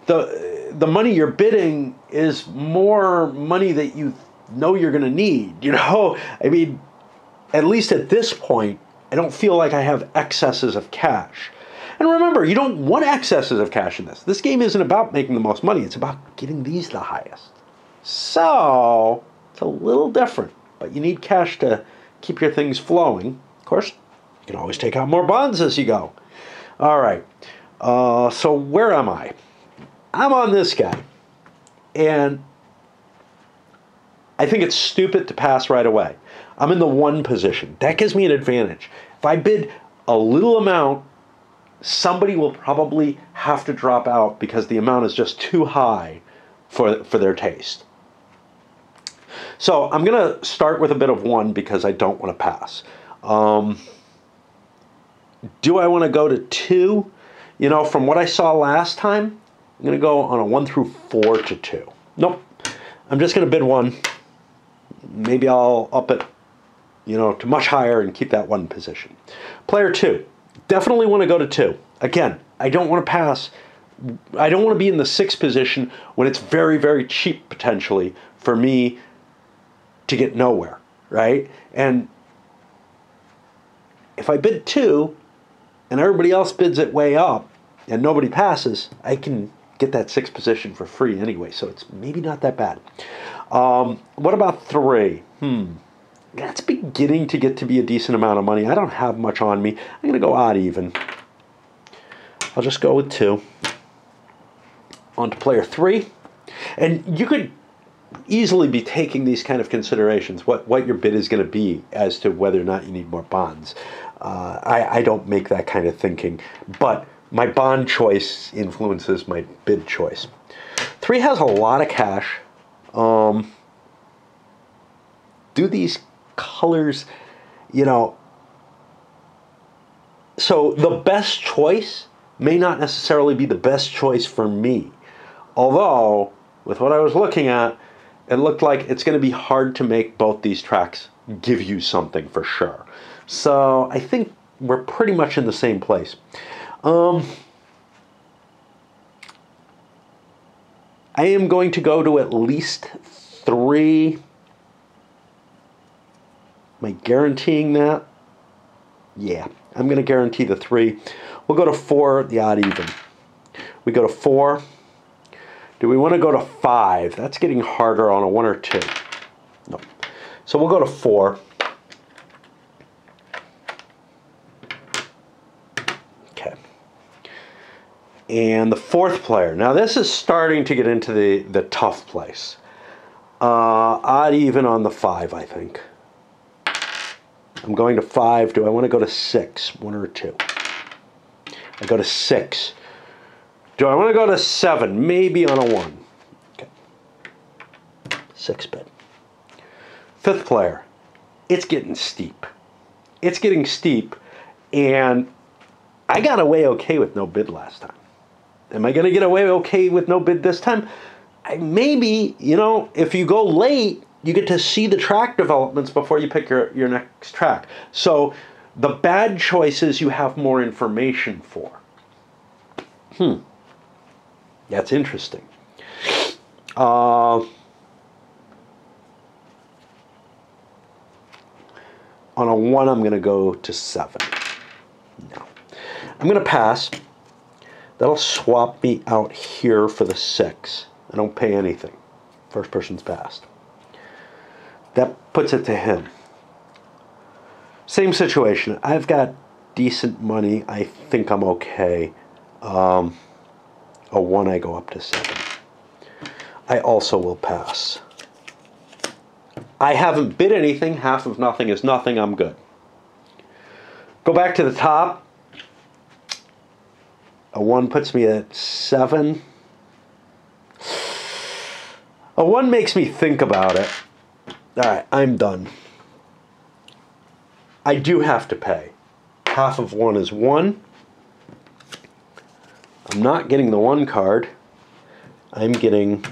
the money you're bidding is more money that you know you're going to need. You know, I mean, at least at this point, I don't feel like I have excesses of cash. And remember, you don't want excesses of cash in this. This game isn't about making the most money. It's about getting these the highest. So, it's a little different. But you need cash to keep your things flowing. Of course, you can always take out more bonds as you go. All right. So where am I? I'm on this guy. And I think it's stupid to pass right away. I'm in the 1 position. That gives me an advantage. If I bid a little amount, somebody will probably have to drop out because the amount is just too high for their taste. So I'm going to start with a bid of 1 because I don't want to pass. Do I want to go to 2? You know, from what I saw last time, I'm going to go on a 1 through 4 to 2. Nope. I'm just going to bid 1. Maybe I'll up it, you know, to much higher and keep that 1 position. Player 2. Definitely want to go to 2. Again, I don't want to pass. I don't want to be in the 6th position when it's very, very cheap, potentially, for me to get nowhere, right? And if I bid 2 and everybody else bids it way up and nobody passes, I can get that 6th position for free anyway, so it's maybe not that bad. What about 3? That's beginning to get to be a decent amount of money. I don't have much on me. I'm going to go odd even. I'll just go with 2. On to player 3. And you could easily be taking these kind of considerations, what your bid is going to be as to whether or not you need more bonds. I don't make that kind of thinking, but my bond choice influences my bid choice. 3 has a lot of cash. Do these colors, you know, so the best choice may not necessarily be the best choice for me. Although, with what I was looking at, it looked like it's going to be hard to make both these tracks give you something for sure. So I think we're pretty much in the same place. I am going to go to at least 3. Am I guaranteeing that? Yeah, I'm going to guarantee the 3. We'll go to 4, the odd even. We go to 4. Do we want to go to 5? That's getting harder on a 1 or 2. No. So we'll go to 4. Okay. And the 4th player. Now this is starting to get into the tough place. Odd even on the 5, I think. I'm going to 5. Do I want to go to 6? 1 or 2? I go to 6. Do I want to go to 7? Maybe on a 1. Okay. 6 bid. 5th player. It's getting steep. It's getting steep, and I got away okay with no bid last time. Am I going to get away okay with no bid this time? Maybe, you know, if you go late, you get to see the track developments before you pick your next track. So the bad choices you have more information for. That's interesting. On a 1, I'm going to go to 7. No. I'm going to pass. That'll swap me out here for the 6. I don't pay anything. First person's passed. That puts it to him. Same situation. I've got decent money. I think I'm okay. A 1, I go up to 7. I also will pass. I haven't bid anything. Half of nothing is nothing. I'm good. Go back to the top. A 1 puts me at 7. A 1 makes me think about it. All right, I'm done. I do have to pay. Half of 1 is 1. I'm not getting the 1 card. I'm getting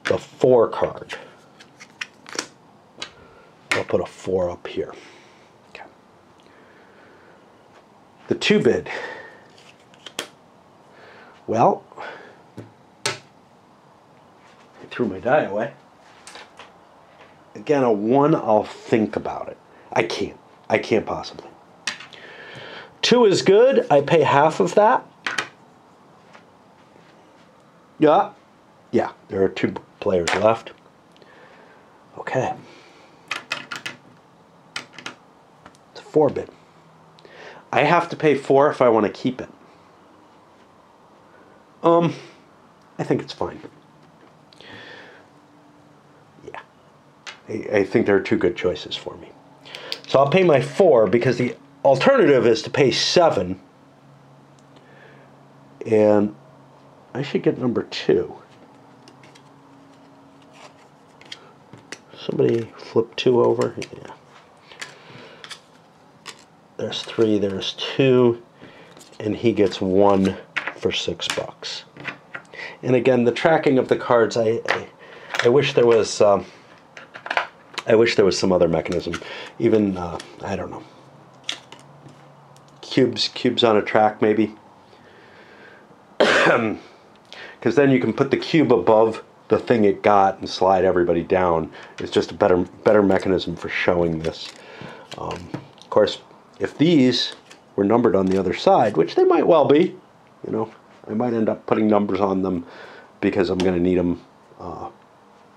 the 4 card. I'll put a 4 up here. Okay. The 2 bid. Well, I threw my die away. Again, a 1, I'll think about it. I can't possibly. 2 is good. I pay half of that. Yeah, there are 2 players left. Okay. It's a 4 bid. I have to pay 4 if I want to keep it. I think it's fine. Yeah. I think there are 2 good choices for me. So I'll pay my 4 because the alternative is to pay 7. And I should get number 2. Somebody flip 2 over. Yeah. There's 3, there's 2, and he gets 1 for $6. And again, the tracking of the cards, I wish there was some other mechanism. Even I don't know. Cubes on a track maybe. Because then you can put the cube above the thing it got and slide everybody down. It's just a better mechanism for showing this. Of course, if these were numbered on the other side, which they might well be, you know, I might end up putting numbers on them because I'm going to need them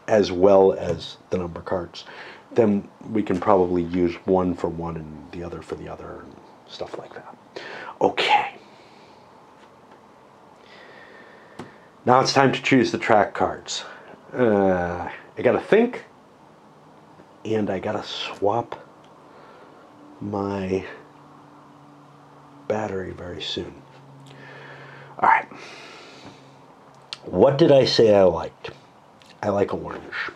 as well as the number cards. Then we can probably use one for one and the other for the other and stuff like that. Okay. Now it's time to choose the track cards. I gotta think, and I gotta swap my battery very soon. All right. What did I say I liked? I like orange.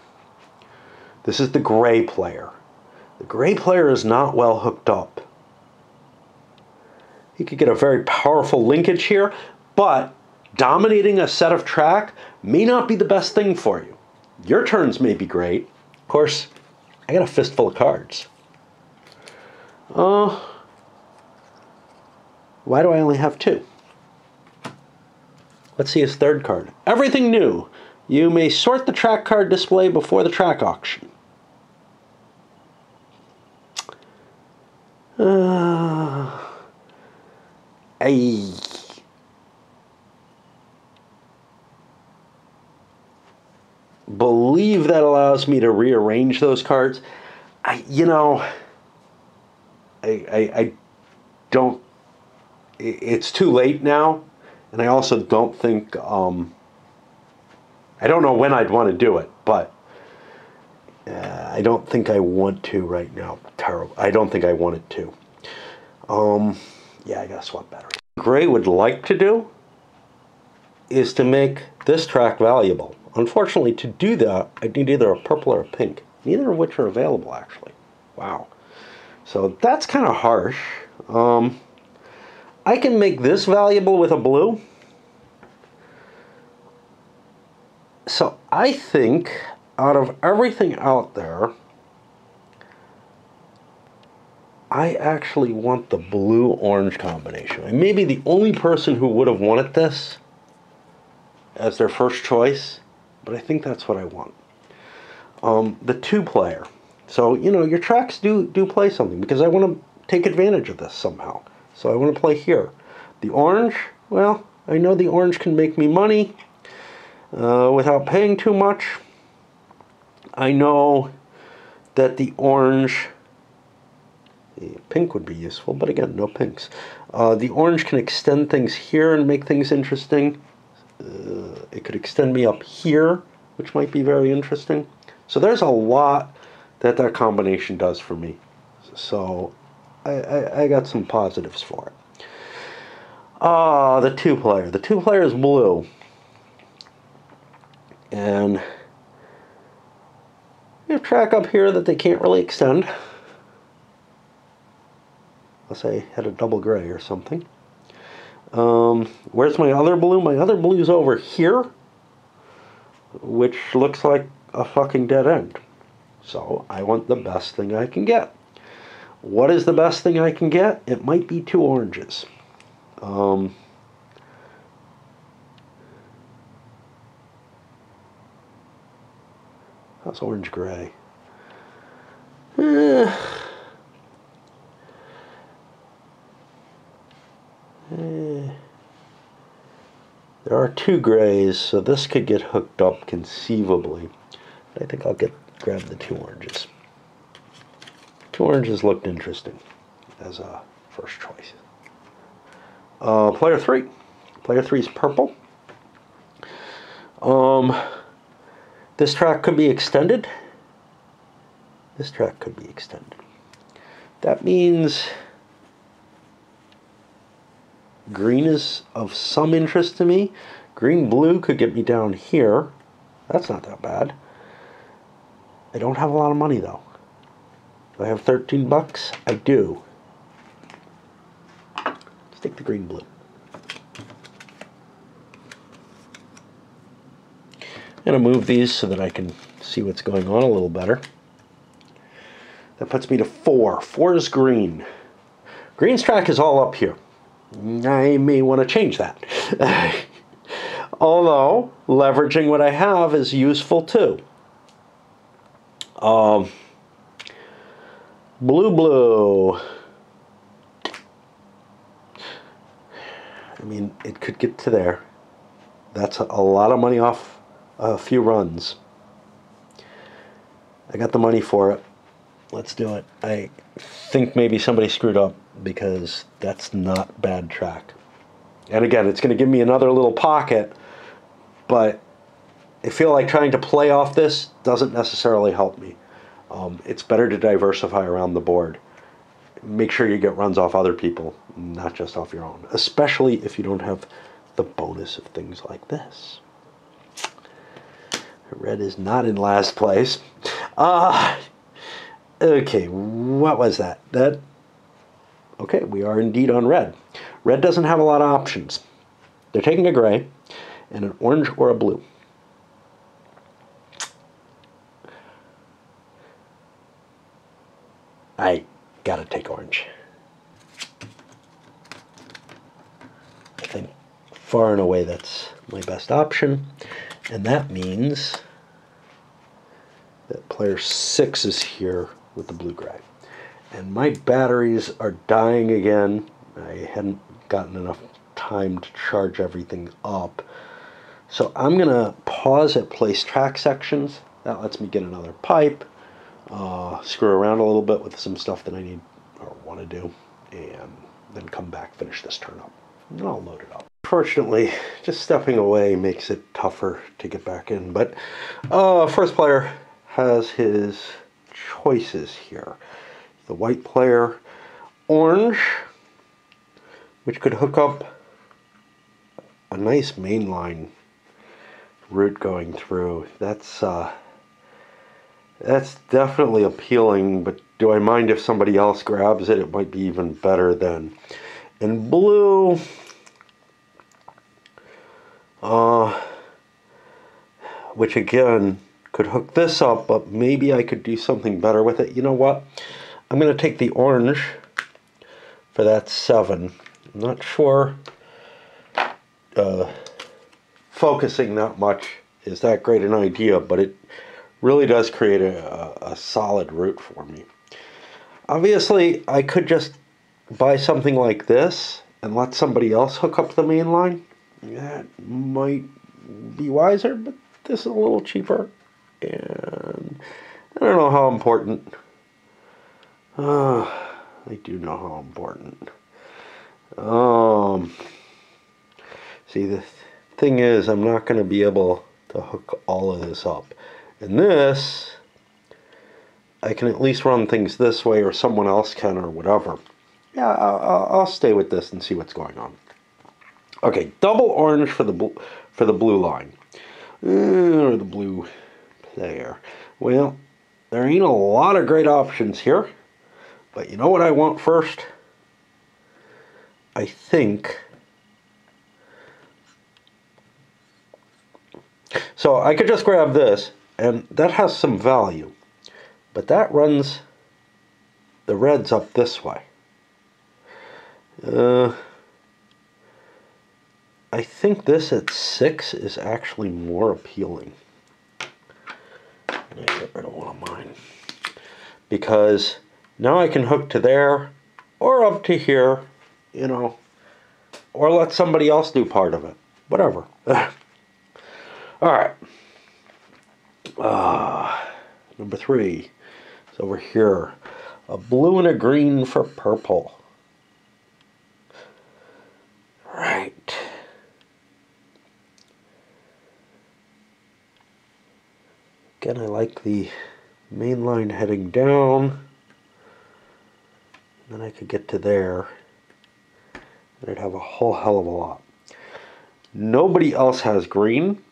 This is the gray player. The gray player is not well hooked up. He could get a very powerful linkage here, but dominating a set of track may not be the best thing for you. Your turns may be great. Of course, I got a fistful of cards. Why do I only have 2? Let's see his 3rd card. Everything new. You may sort the track card display before the track auction. I believe that allows me to rearrange those cards. I don't. It's too late now, and I also don't think. I don't know when I'd want to do it, but I don't think I want to right now. Terrible. I don't think I want it to. Yeah, I gotta swap battery. Gray would like to do is to make this track valuable. Unfortunately, to do that, I need either a purple or a pink. Neither of which are available, actually. Wow. So that's kind of harsh. I can make this valuable with a blue. So I think out of everything out there, I actually want the blue-orange combination. I may be the only person who would have wanted this as their first choice, but I think that's what I want. The 2-player. So, you know, your tracks do play something, because I want to take advantage of this somehow. So I want to play here. The orange, well, I know the orange can make me money without paying too much. I know that the orange, pink would be useful, but again, no pinks. The orange can extend things here and make things interesting. It could extend me up here, which might be very interesting. So there's a lot that combination does for me. So I got some positives for it. The 2-player. The 2-player is blue. And you have track up here that they can't really extend. Unless I had a double gray or something. Where's my other blue? My other blue is over here, which looks like a fucking dead end. So I want the best thing I can get. What is the best thing I can get? It might be 2 oranges. How's orange-gray? There are 2 grays, so this could get hooked up conceivably. I think I'll grab the 2 oranges. 2 oranges looked interesting as a first choice. Player 3. Player 3 is purple. This track could be extended. This track could be extended. That means green is of some interest to me. Green-blue could get me down here. That's not that bad. I don't have a lot of money, though. Do I have 13 bucks? I do. Let's take the green-blue. I'm going to move these so that I can see what's going on a little better. That puts me to 4. 4 is green. Green's track is all up here. I may want to change that. Although, leveraging what I have is useful too. Blue. I mean, it could get to there. That's a lot of money off a few runs. I got the money for it. Let's do it. I think maybe somebody screwed up because that's not bad track. And again, it's going to give me another little pocket, but I feel like trying to play off this doesn't necessarily help me. It's better to diversify around the board. Make sure you get runs off other people, not just off your own, especially if you don't have the bonus of things like this. Red is not in last place. Okay, what was that? Okay, we are indeed on red. Red doesn't have a lot of options. They're taking a gray and an orange or a blue. I gotta take orange. I think far and away that's my best option. And that means that player 6 is here with the blue-gray. And my batteries are dying again. I hadn't gotten enough time to charge everything up. So I'm going to pause at place track sections. That lets me get another pipe, screw around a little bit with some stuff that I need or want to do, and then come back, finish this turn up. And I'll load it up. Fortunately, just stepping away makes it tougher to get back in. But first player has his choices here. The white player, orange, which could hook up a nice mainline route going through. That's definitely appealing, but do I mind if somebody else grabs it? It might be even better then. And blue, which again could hook this up, but maybe I could do something better with it. You know what? I'm going to take the orange for that 7. I'm not sure focusing that much is that great an idea, but it really does create a solid route for me. Obviously, I could just buy something like this and let somebody else hook up the main line. That might be wiser, but this is a little cheaper. And I don't know how important. I do know how important. See, the thing is, I'm not going to be able to hook all of this up. And this, I can at least run things this way, or someone else can, or whatever. Yeah, I'll stay with this and see what's going on. Okay, double orange for the blue line, or the blue player. Well, there ain't a lot of great options here, but you know what I want first? I think. So I could just grab this, and that has some value, but that runs the red's up this way. I think this at 6 is actually more appealing. I get rid of one of mine. Because now I can hook to there, or up to here, you know, or let somebody else do part of it. Whatever. Alright. Number 3 is over here. A blue and a green for purple. Right. Again, I like the main line heading down. Then I could get to there. And I'd have a whole hell of a lot. Nobody else has green,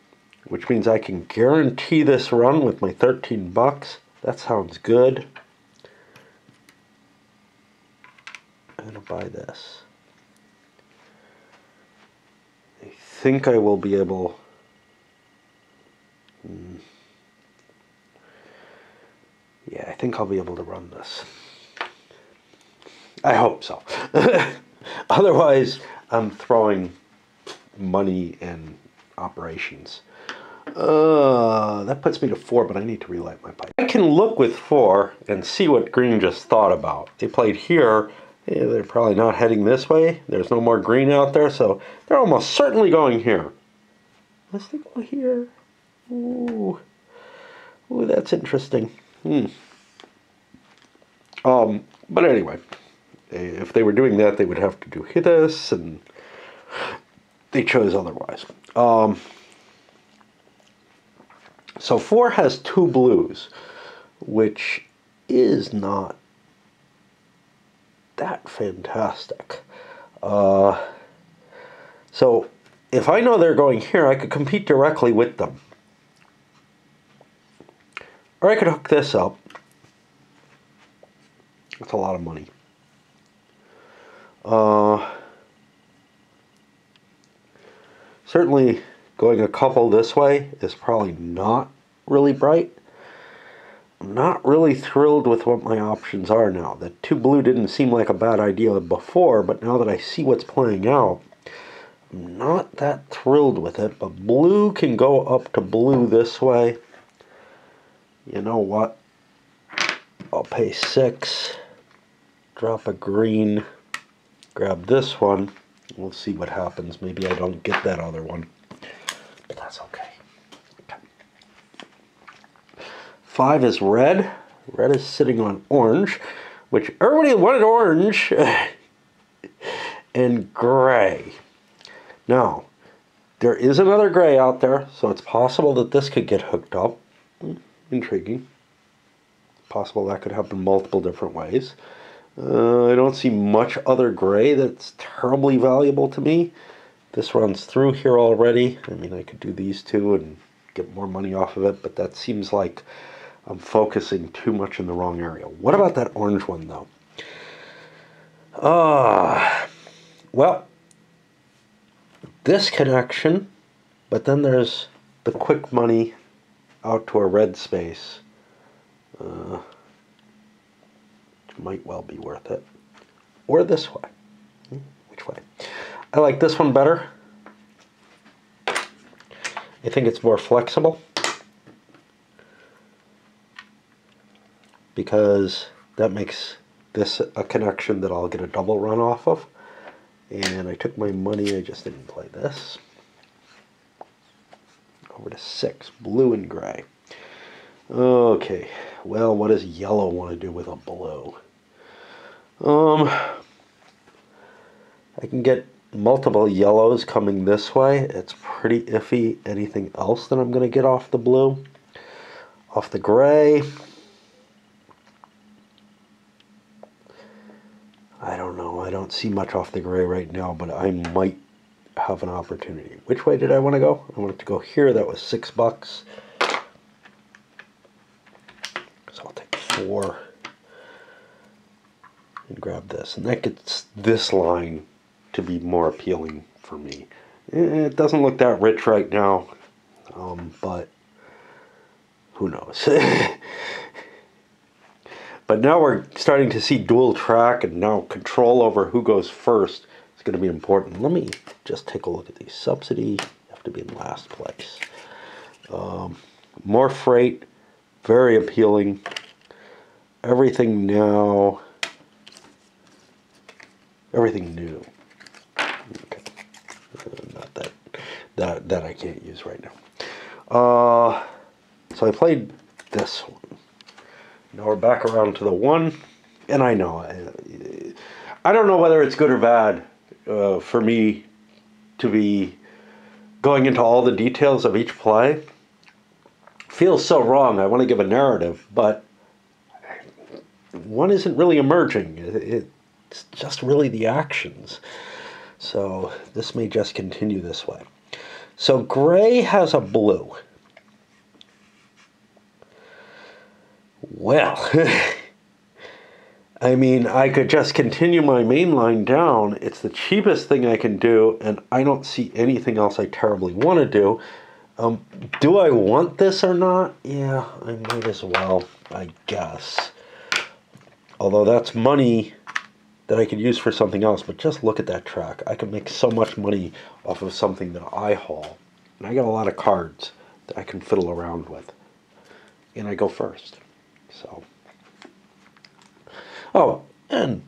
which means I can guarantee this run with my 13 bucks. That sounds good. I'm going to buy this. I think I will be able... Yeah, I think I'll be able to run this. I hope so. Otherwise, I'm throwing money and operations. That puts me to 4, but I need to relight my pipe. I can look with 4 and see what green just thought about. They played here. Yeah, they're probably not heading this way. There's no more green out there, so they're almost certainly going here. Let's go here. Ooh, that's interesting. But anyway, if they were doing that, they would have to do this, and they chose otherwise. So 4 has 2 blues, which is not that fantastic. So if I know they're going here, I could compete directly with them. Or I could hook this up. That's a lot of money. Certainly going a couple this way is probably not really bright. I'm not really thrilled with what my options are now. That 2 blue didn't seem like a bad idea before, but now that I see what's playing out, I'm not that thrilled with it. But blue can go up to blue this way. You know what? I'll pay 6. Drop a green, grab this one. We'll see what happens. Maybe I don't get that other one, but that's okay. 5 is red. Red is sitting on orange, which everybody wanted orange, and gray. Now, there is another gray out there, so it's possible that this could get hooked up. Intriguing. Possible that could happen multiple different ways. I don't see much other gray that's terribly valuable to me. This runs through here already. I mean, I could do these two and get more money off of it, but that seems like I'm focusing too much in the wrong area. What about that orange one, though? Well, this connection, but then there's the quick money out to a red space. Might well be worth it. Or this way. Which way? I like this one better. I think it's more flexible. Because that makes this a connection that I'll get a double run off of. And I took my money, I just didn't play this. Over to 6, blue and gray. Okay, well, what does yellow want to do with a blue? I can get multiple yellows coming this way. It's pretty iffy. Anything else that I'm going to get off the blue? Off the gray? I don't know. I don't see much off the gray right now, but I might have an opportunity. Which way did I want to go? I wanted to go here. That was $6. So I'll take 4 and grab this. And that gets this line to be more appealing for me. It doesn't look that rich right now, but who knows? But now we're starting to see dual track, and now control over who goes first is going to be important. Let me just take a look at these. Subsidy, you have to be in last place. More freight, very appealing. Everything now, everything new. Okay. Not that I can't use right now. So I played this one. Now we're back around to the 1, and I know I don't know whether it's good or bad for me to be going into all the details of each play. Feels so wrong. I want to give a narrative, but one isn't really emerging. It's just really the actions. So this may just continue this way. So gray has a blue. Well, I mean, I could just continue my main line down. It's the cheapest thing I can do, and I don't see anything else I terribly want to do. Do I want this or not? Yeah, I might as well, I guess. Although that's money that I could use for something else, but just look at that track. I can make so much money off of something that I haul. And I got a lot of cards that I can fiddle around with. And I go first. So. Oh, and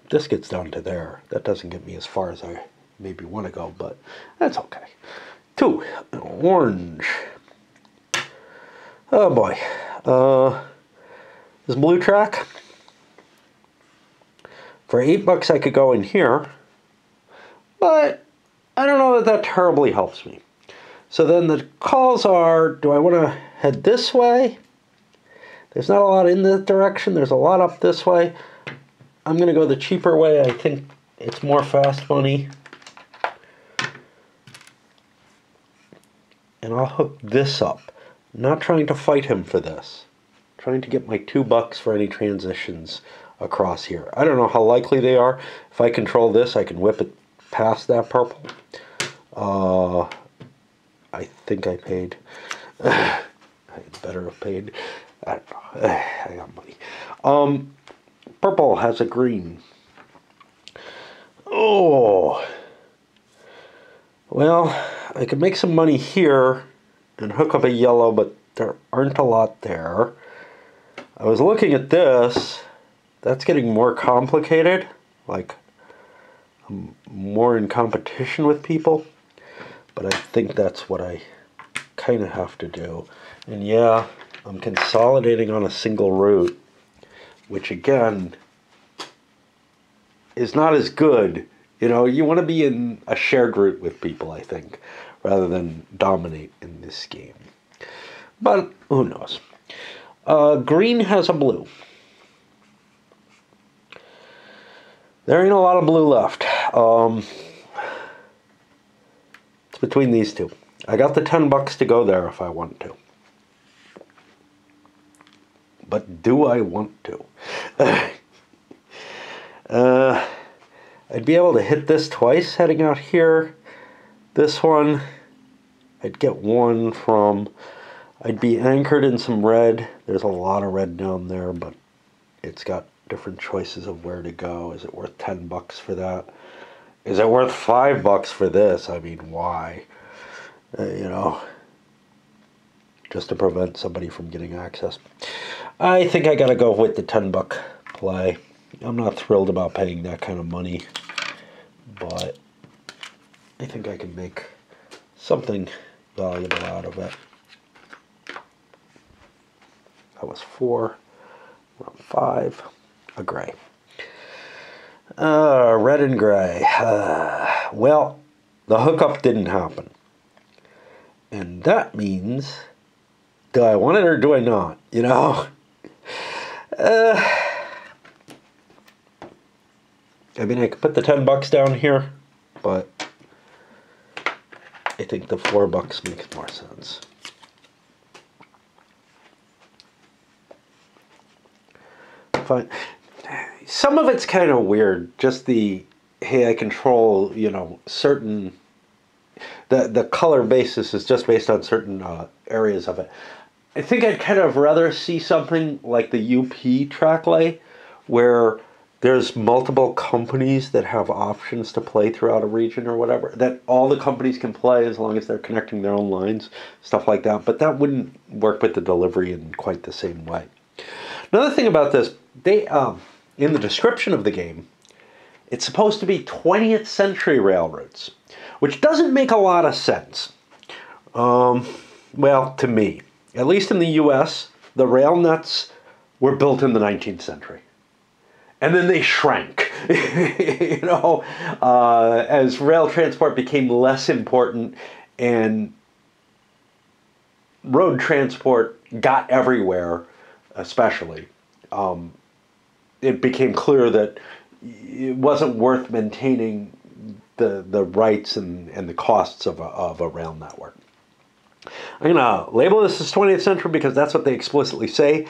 this gets down to there. That doesn't get me as far as I maybe want to go, but that's okay. 2, orange. Oh boy. This blue track. For $8 I could go in here, but I don't know that terribly helps me. So then the calls are, do I want to head this way? There's not a lot in that direction. There's a lot up this way. I'm going to go the cheaper way. I think it's more fast money. And I'll hook this up. I'm not trying to fight him for this. I'm trying to get my $2 for any transitions across here. I don't know how likely they are. If I control this, I can whip it past that purple. I think I paid. I better have paid. I don't know. I got money. Purple has a green. Oh. Well, I could make some money here and hook up a yellow, but there aren't a lot there. I was looking at this. That's getting more complicated. Like, I'm more in competition with people. But I think that's what I kind of have to do. And yeah, I'm consolidating on a single route, which again is not as good. You know, you want to be in a shared route with people, I think, rather than dominate in this game. But who knows? Green has a blue. There ain't a lot of blue left. It's between these two. I got the $10 to go there if I want to. But do I want to? I'd be able to hit this twice heading out here. This one, I'd get one from... I'd be anchored in some red. There's a lot of red down there, but it's got different choices of where to go. Is it worth $10 for that? Is it worth $5 for this? I mean, why? You know, just to prevent somebody from getting access. I think I gotta go with the $10 play. I'm not thrilled about paying that kind of money, but I think I can make something valuable out of it. That was 4, round 5, a gray. Red and gray. Well, the hookup didn't happen. And that means, do I want it or do I not? You know? I mean, I could put the $10 down here, but I think the $4 makes more sense. Fine. Some of it's kind of weird. Just the, hey, I control, you know, certain... The color basis is just based on certain areas of it. I think I'd kind of rather see something like the UP track lay, where there's multiple companies that have options to play throughout a region or whatever, that all the companies can play as long as they're connecting their own lines, stuff like that. But that wouldn't work with the delivery in quite the same way. Another thing about this, they in the description of the game, it's supposed to be 20th century railroads, which doesn't make a lot of sense. Well, to me. At least in the US, the rail nets were built in the 19th century. And then they shrank, as rail transport became less important and road transport got everywhere, especially. It became clear that it wasn't worth maintaining the rights and the costs of a rail network. I'm going to label this as 20th century because that's what they explicitly say.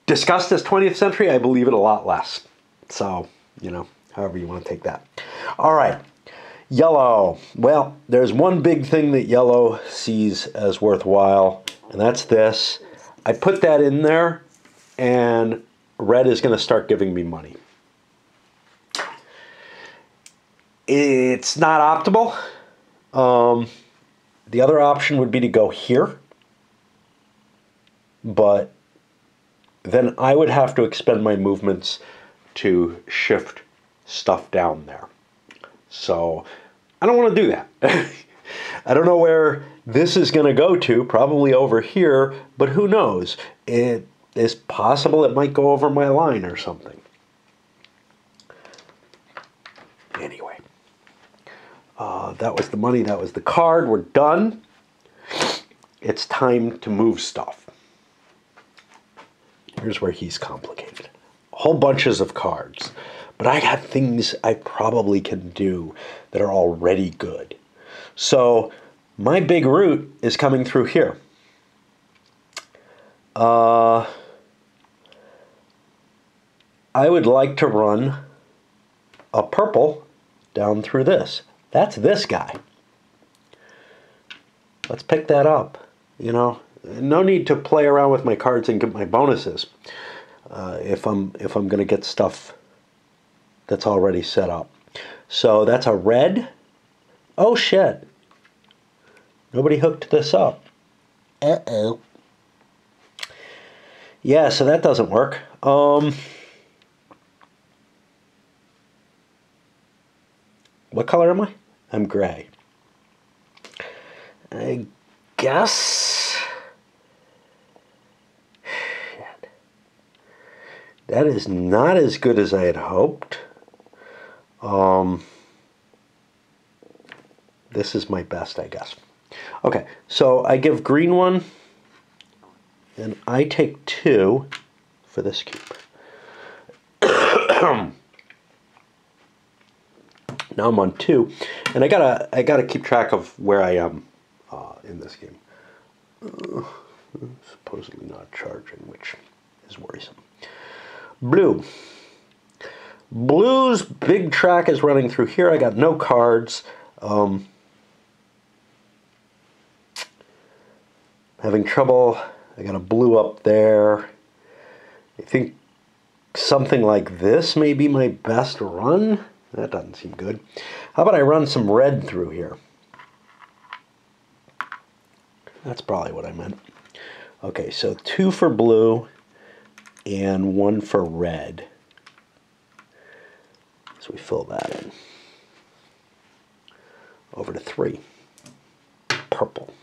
Discussed as 20th century, I believe it a lot less. So, however you want to take that. All right, yellow. Well, there's one big thing that yellow sees as worthwhile, and that's this. I put that in there, and red is going to start giving me money. It's not optimal. The other option would be to go here, but then I would have to expend my movements to shift stuff down there. So I don't want to do that. I don't know where this is going to go to, probably over here, but who knows? It is possible it might go over my line or something. Anyway. That was the money, that was the card, we're done. It's time to move stuff. Here's where he's complicated. Whole bunches of cards. But I got things I probably can do that are already good. So my big route is coming through here. I would like to run a purple down through this. That's this guy. Let's pick that up. No need to play around with my cards and get my bonuses if I'm going to get stuff that's already set up. So that's a red. Oh shit. Nobody hooked this up. Uh-oh. Yeah, so that doesn't work. What color am I? I'm gray. I guess. Shit. That is not as good as I had hoped. This is my best, I guess. Okay, so I give green one, and I take 2 for this cube. Now I'm on 2, and I gotta keep track of where I am in this game. Supposedly not charging, which is worrisome. Blue. Blue's big track is running through here. I got no cards. Having trouble. I got a blue up there. I think something like this may be my best run. That doesn't seem good. How about I run some red through here? That's probably what I meant. Okay, so 2 for blue and 1 for red. So we fill that in. Over to 3. Purple.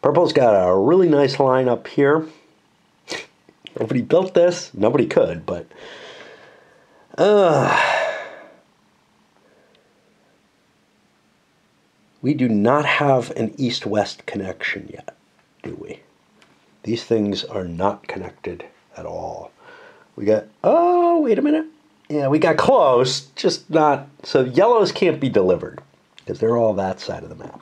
Purple's got a really nice line up here. Nobody built this. Nobody could, but... we do not have an east-west connection yet, do we? These things are not connected at all. We got... oh, wait a minute. Yeah, we got close, just not... so yellows can't be delivered, because they're all that side of the map.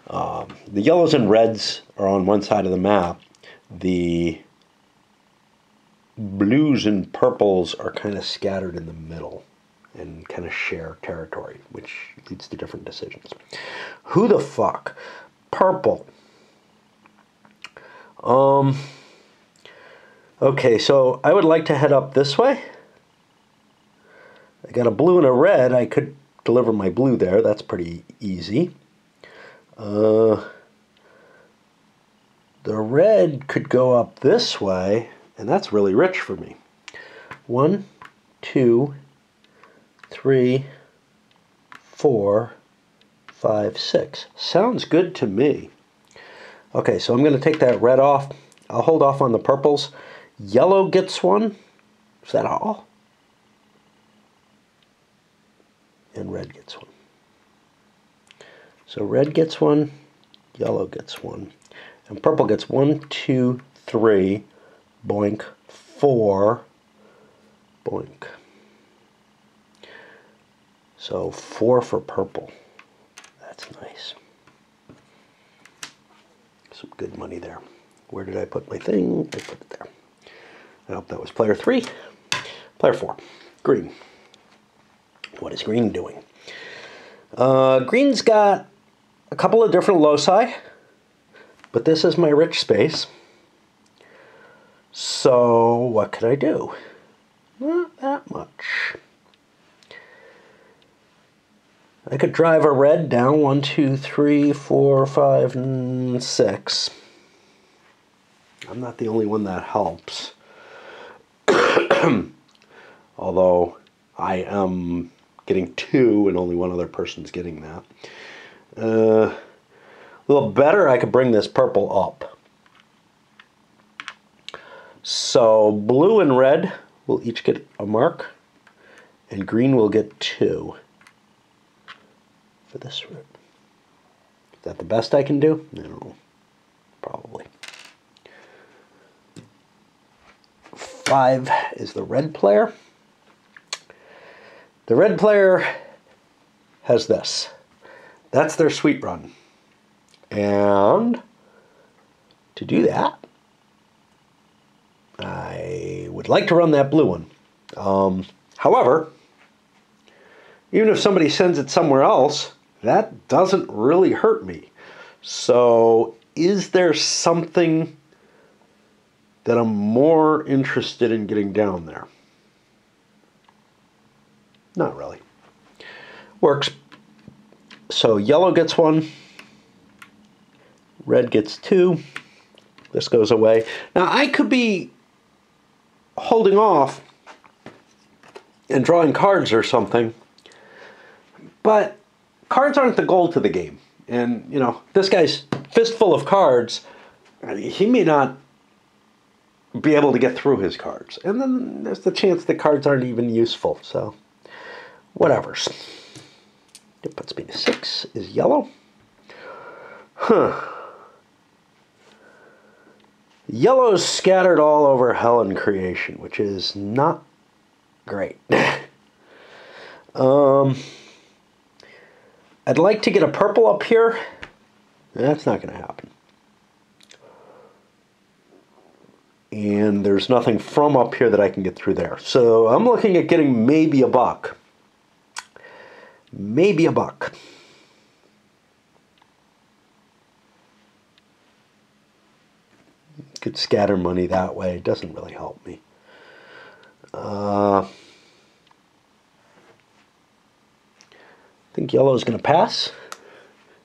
The yellows and reds are on one side of the map. The blues and purples are kind of scattered in the middle and kind of share territory, which leads to different decisions. Who the fuck? Purple. Okay, so I would like to head up this way. I got a blue and a red. I could deliver my blue there. That's pretty easy. The red could go up this way, and that's really rich for me. 1, 2, 3, 4, 5, 6. Sounds good to me. Okay, so I'm going to take that red off. I'll hold off on the purples. Yellow gets one. Is that all? And red gets one. So red gets one, yellow gets one, and purple gets 1, 2, 3, boink, 4, boink. So 4 for purple. That's nice. Some good money there. Where did I put my thing? I put it there. I hope that was player 3. Player 4, green. What is green doing? Green's got a couple of different loci, but this is my rich space. So what could I do? Not that much. I could drive a red down 1, 2, 3, 4, 5, 6. I'm not the only one that helps. Although I am getting 2 and only one other person's getting that. A little better, I could bring this purple up. So blue and red will each get a mark, and green will get 2 for this route. Is that the best I can do? I don't know. Probably. 5 is the red player. The red player has this. That's their sweet run. And to do that, I would like to run that blue one. However, even if somebody sends it somewhere else, that doesn't really hurt me. So is there something that I'm more interested in getting down there? Not really. Works. So yellow gets 1, red gets 2. This goes away. Now I could be holding off and drawing cards or something, but cards aren't the goal to the game. And, you know, this guy's fistful of cards, he may not be able to get through his cards. And then there's the chance that cards aren't even useful, so whatevers. It puts me to 6 is yellow. Yellow's scattered all over hell and creation, which is not great. I'd like to get a purple up here. That's not going to happen. And there's nothing from up here that I can get through there. So I'm looking at getting maybe a buck. Maybe a buck. Could scatter money that way. It doesn't really help me. I think yellow is going to pass.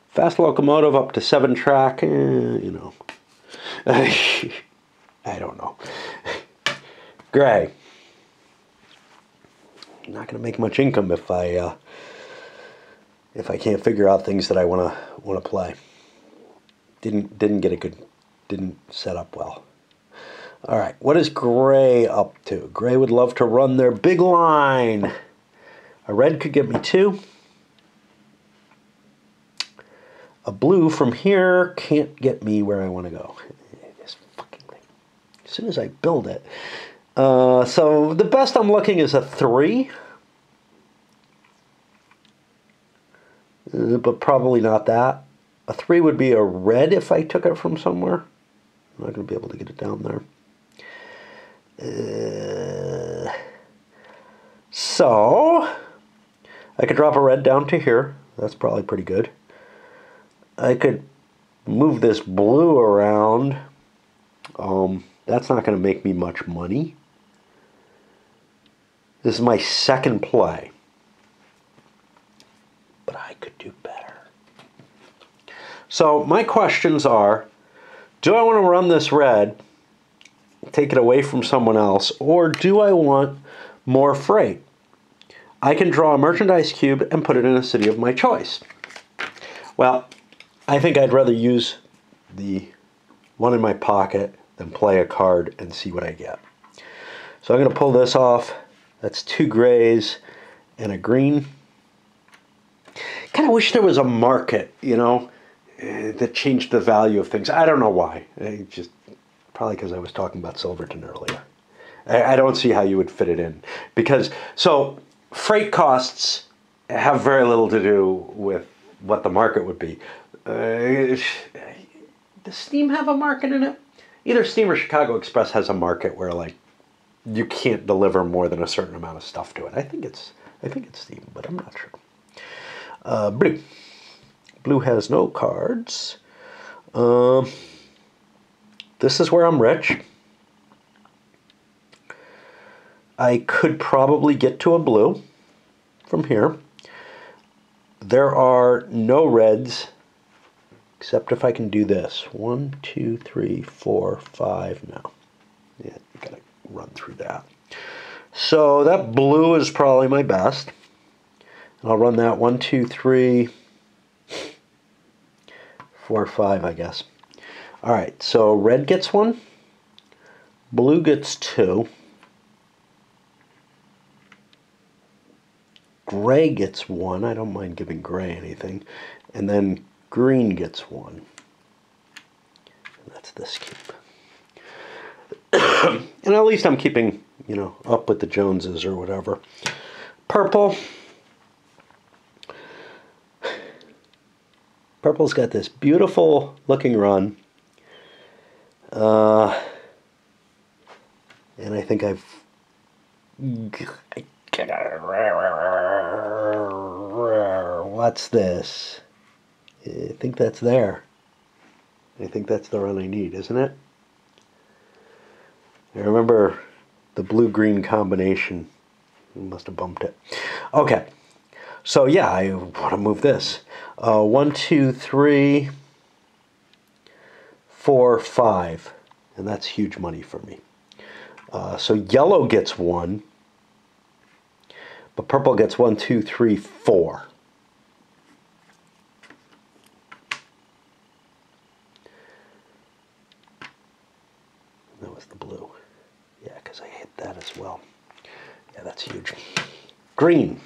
Fast locomotive up to 7 track. You know. I don't know. Gray. I'm not going to make much income if I can't figure out things that I want to play. Didn't get a good. Didn't set up well. All right, what is gray up to? Gray would love to run their big line. A red could get me 2. A blue from here can't get me where I want to go. This fucking thing. As soon as I build it. So the best I'm looking is a 3. But probably not that. A 3 would be a red if I took it from somewhere. I'm not going to be able to get it down there. So I could drop a red down to here. That's probably pretty good. I could move this blue around That's not going to make me much money. This is my second play. But I could do better. So my questions are, do I want to run this red, take it away from someone else, or do I want more freight? I can draw a merchandise cube and put it in a city of my choice. Well, I think I'd rather use the one in my pocket than play a card and see what I get. So I'm going to pull this off. That's 2 grays and a green. Kind of wish there was a market, you know, that changed the value of things. I don't know why. Probably because I was talking about Silverton earlier. I don't see how you would fit it in. So freight costs have very little to do with what the market would be. Does Steam have a market in it? Either Steam or Chicago Express has a market where, like, you can't deliver more than a certain amount of stuff to it. I think it's Steam, but I'm not sure. Blue. Blue has no cards. This is where I'm rich. I could probably get to a blue from here. There are no reds, except if I can do this. 1, 2, 3, 4, 5. No. Yeah, you gotta run through that. So that blue is probably my best. I'll run that 1, 2, 3, 4, 5, I guess. All right, so red gets 1, blue gets 2, gray gets 1. I don't mind giving gray anything, and then green gets 1. And that's this cube. And at least I'm keeping, you know, up with the Joneses or whatever. Purple. Purple's got this beautiful looking run. And I think what's this? I think that's there. I think that's the run I need, isn't it? I remember the blue-green combination. I must have bumped it. Okay. So yeah, I want to move this. 1, 2, 3, 4, 5. And that's huge money for me. So yellow gets 1. But purple gets 1, 2, 3, 4. That was the blue. Yeah, because I hit that as well. Yeah, that's huge. Green.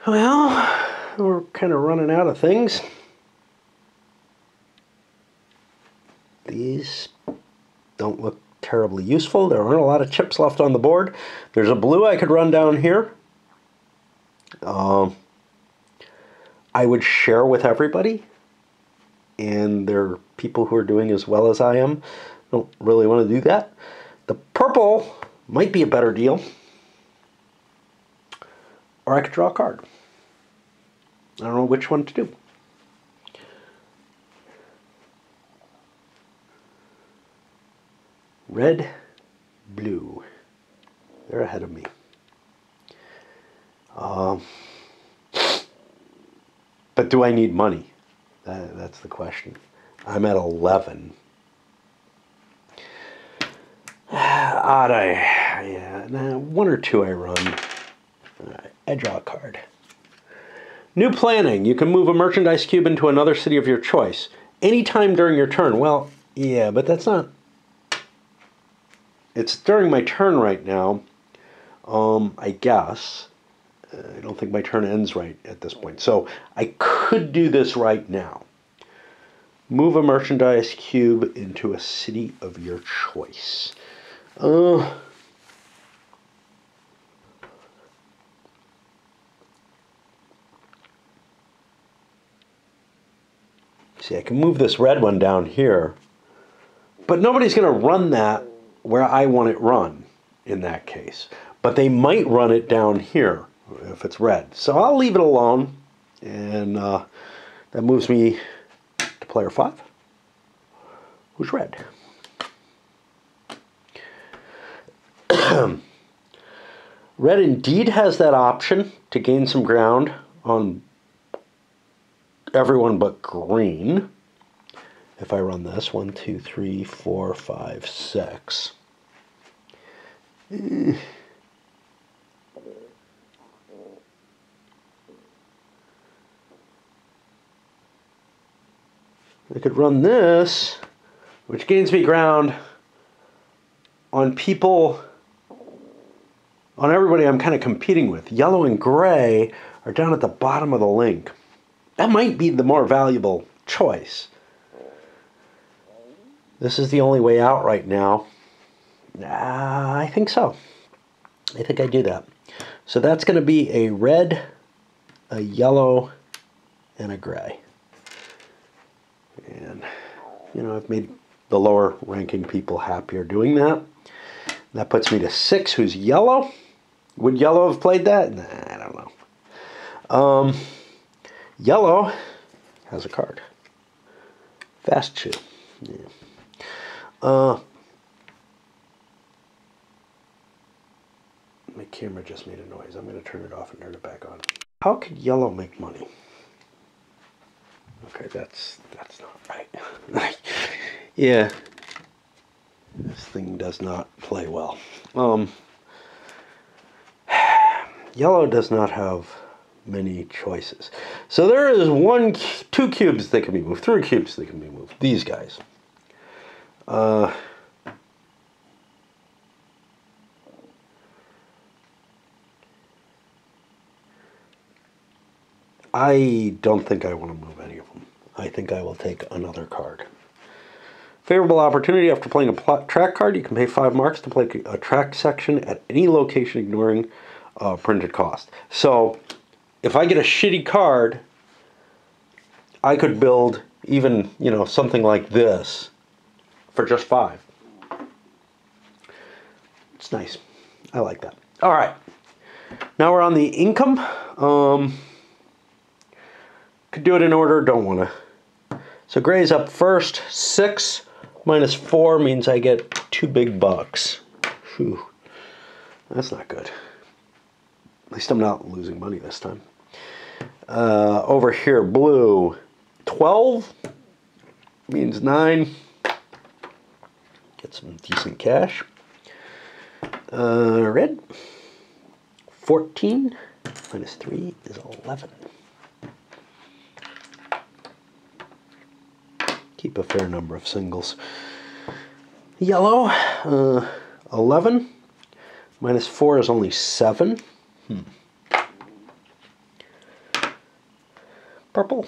Well, we're kind of running out of things. These don't look terribly useful. There aren't a lot of chips left on the board. There's a blue I could run down here. I would share with everybody. And there are people who are doing as well as I am. Don't really want to do that. The purple might be a better deal. Or I could draw a card. I don't know which one to do. Red, blue. They're ahead of me. But do I need money? That's the question. I'm at 11. Yeah, 1 or 2 I run. All right, I draw a card. New planning. You can move a merchandise cube into another city of your choice anytime during your turn. Well, yeah, but that's not... It's during my turn right now, I guess. I don't think my turn ends right at this point. So I could do this right now. Move a merchandise cube into a city of your choice. See, I can move this red one down here, but nobody's going to run that where I want it run in that case. But they might run it down here if it's red. So I'll leave it alone, and that moves me to player 5. who's red. Red indeed has that option to gain some ground on everyone but green. If I run this, 1, 2, 3, 4, 5, 6. I could run this, which gains me ground on people, on everybody I'm kind of competing with. Yellow and gray are down at the bottom of the link. That might be the more valuable choice. This is the only way out right now. I think so. I think I do that. So that's going to be a red, a yellow, and a gray. And, you know, I've made the lower ranking people happier doing that. That puts me to 6, who's yellow. Would yellow have played that? Nah, I don't know. Yellow has a card. Fast chew. Yeah. My camera just made a noise. I'm going to turn it off and turn it back on. How could yellow make money? Okay, that's not right. Yeah. This thing does not play well. Yellow does not have many choices. So there is 2 cubes that can be moved, 3 cubes that can be moved. These guys. I don't think I want to move any of them. I think I will take another card. Favorable opportunity. After playing a track card, you can pay 5 marks to play a track section at any location ignoring printed cost. So if I get a shitty card, I could build even, you know, something like this for just 5. It's nice. I like that. All right. Now we're on the income. Could do it in order. Don't want to. So gray's up first. 6 minus 4 means I get 2 big bucks. Whew. That's not good. At least I'm not losing money this time. Over here, blue. 12 means 9. Get some decent cash. Red. 14 minus 3 is 11. Keep a fair number of singles. Yellow. 11 minus 4 is only 7. Purple.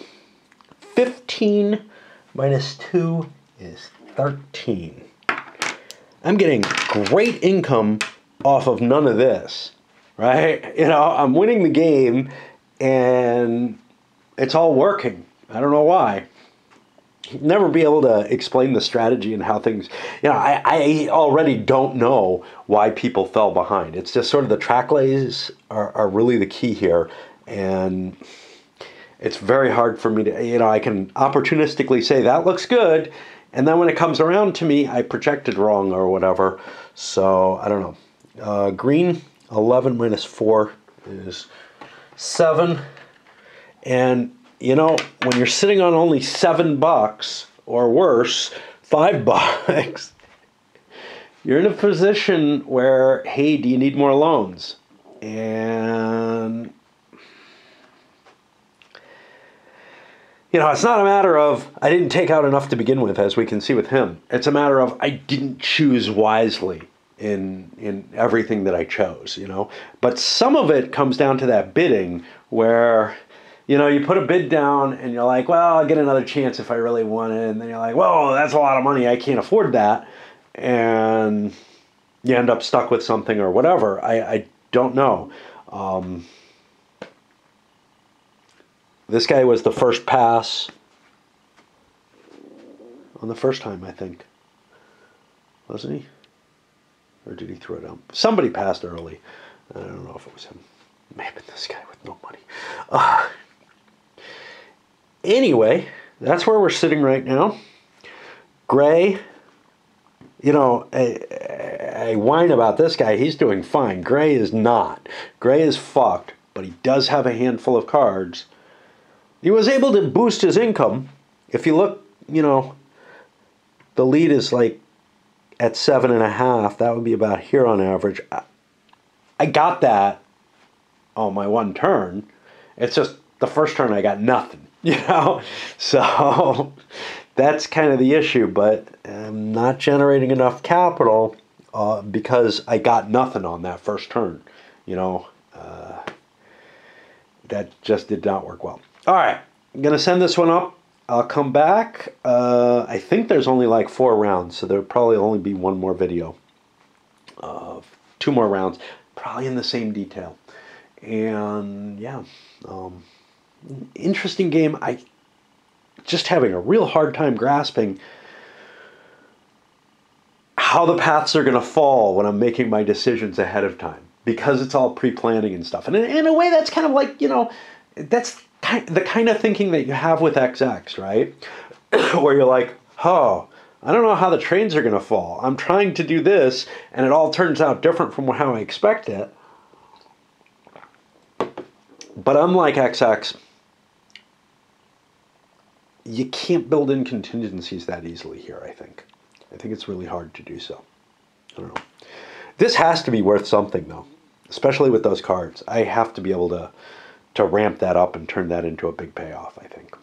15 minus 2 is 13. I'm getting great income off of none of this, right? You know, I'm winning the game and it's all working. I don't know why. Never be able to explain the strategy and how things, you know, I already don't know why people fell behind. It's just sort of the track lays are really the key here. And it's very hard for me to, you know, I can opportunistically say that looks good. And then when it comes around to me, I projected wrong or whatever. So I don't know. Green, 11 minus 4 is 7. And you know, when you're sitting on only $7 or worse, $5, you're in a position where, hey, do you need more loans? And, you know, it's not a matter of I didn't take out enough to begin with, as we can see with him. It's a matter of I didn't choose wisely in everything that I chose, you know. But some of it comes down to that bidding where, you know, you put a bid down and you're like, well, I'll get another chance if I really want it. And then you're like, whoa, that's a lot of money. I can't afford that. And you end up stuck with something or whatever. I don't know. This guy was the first pass on the first time, I think. Wasn't he? Or did he throw it out? Somebody passed early. I don't know if it was him. It may have been this guy with no money. Anyway, that's where we're sitting right now. Gray, you know, I whine about this guy. He's doing fine. Gray is not. Gray is fucked, but he does have a handful of cards. He was able to boost his income. If you look, you know, the lead is like at 7.5. That would be about here on average. I got that on my one turn. It's just the first turn I got nothing, you know? So that's kind of the issue, but I'm not generating enough capital because I got nothing on that first turn, you know? That just did not work well. All right, I'm going to send this one up. I'll come back. I think there's only like 4 rounds, so there'll probably only be one more video. 2 more rounds, probably in the same detail. And yeah, interesting game. I just having a real hard time grasping how the paths are going to fall when I'm making my decisions ahead of time, because it's all pre-planning and stuff. And in a way, that's kind of like, you know, that's the kind of thinking that you have with XX, right? Where you're like, oh, I don't know how the trains are going to fall. I'm trying to do this, and it all turns out different from how I expect it. But unlike XX, you can't build in contingencies that easily here, I think. I think it's really hard to do so. I don't know. This has to be worth something, though, especially with those cards. I have to be able to ramp that up and turn that into a big payoff, I think.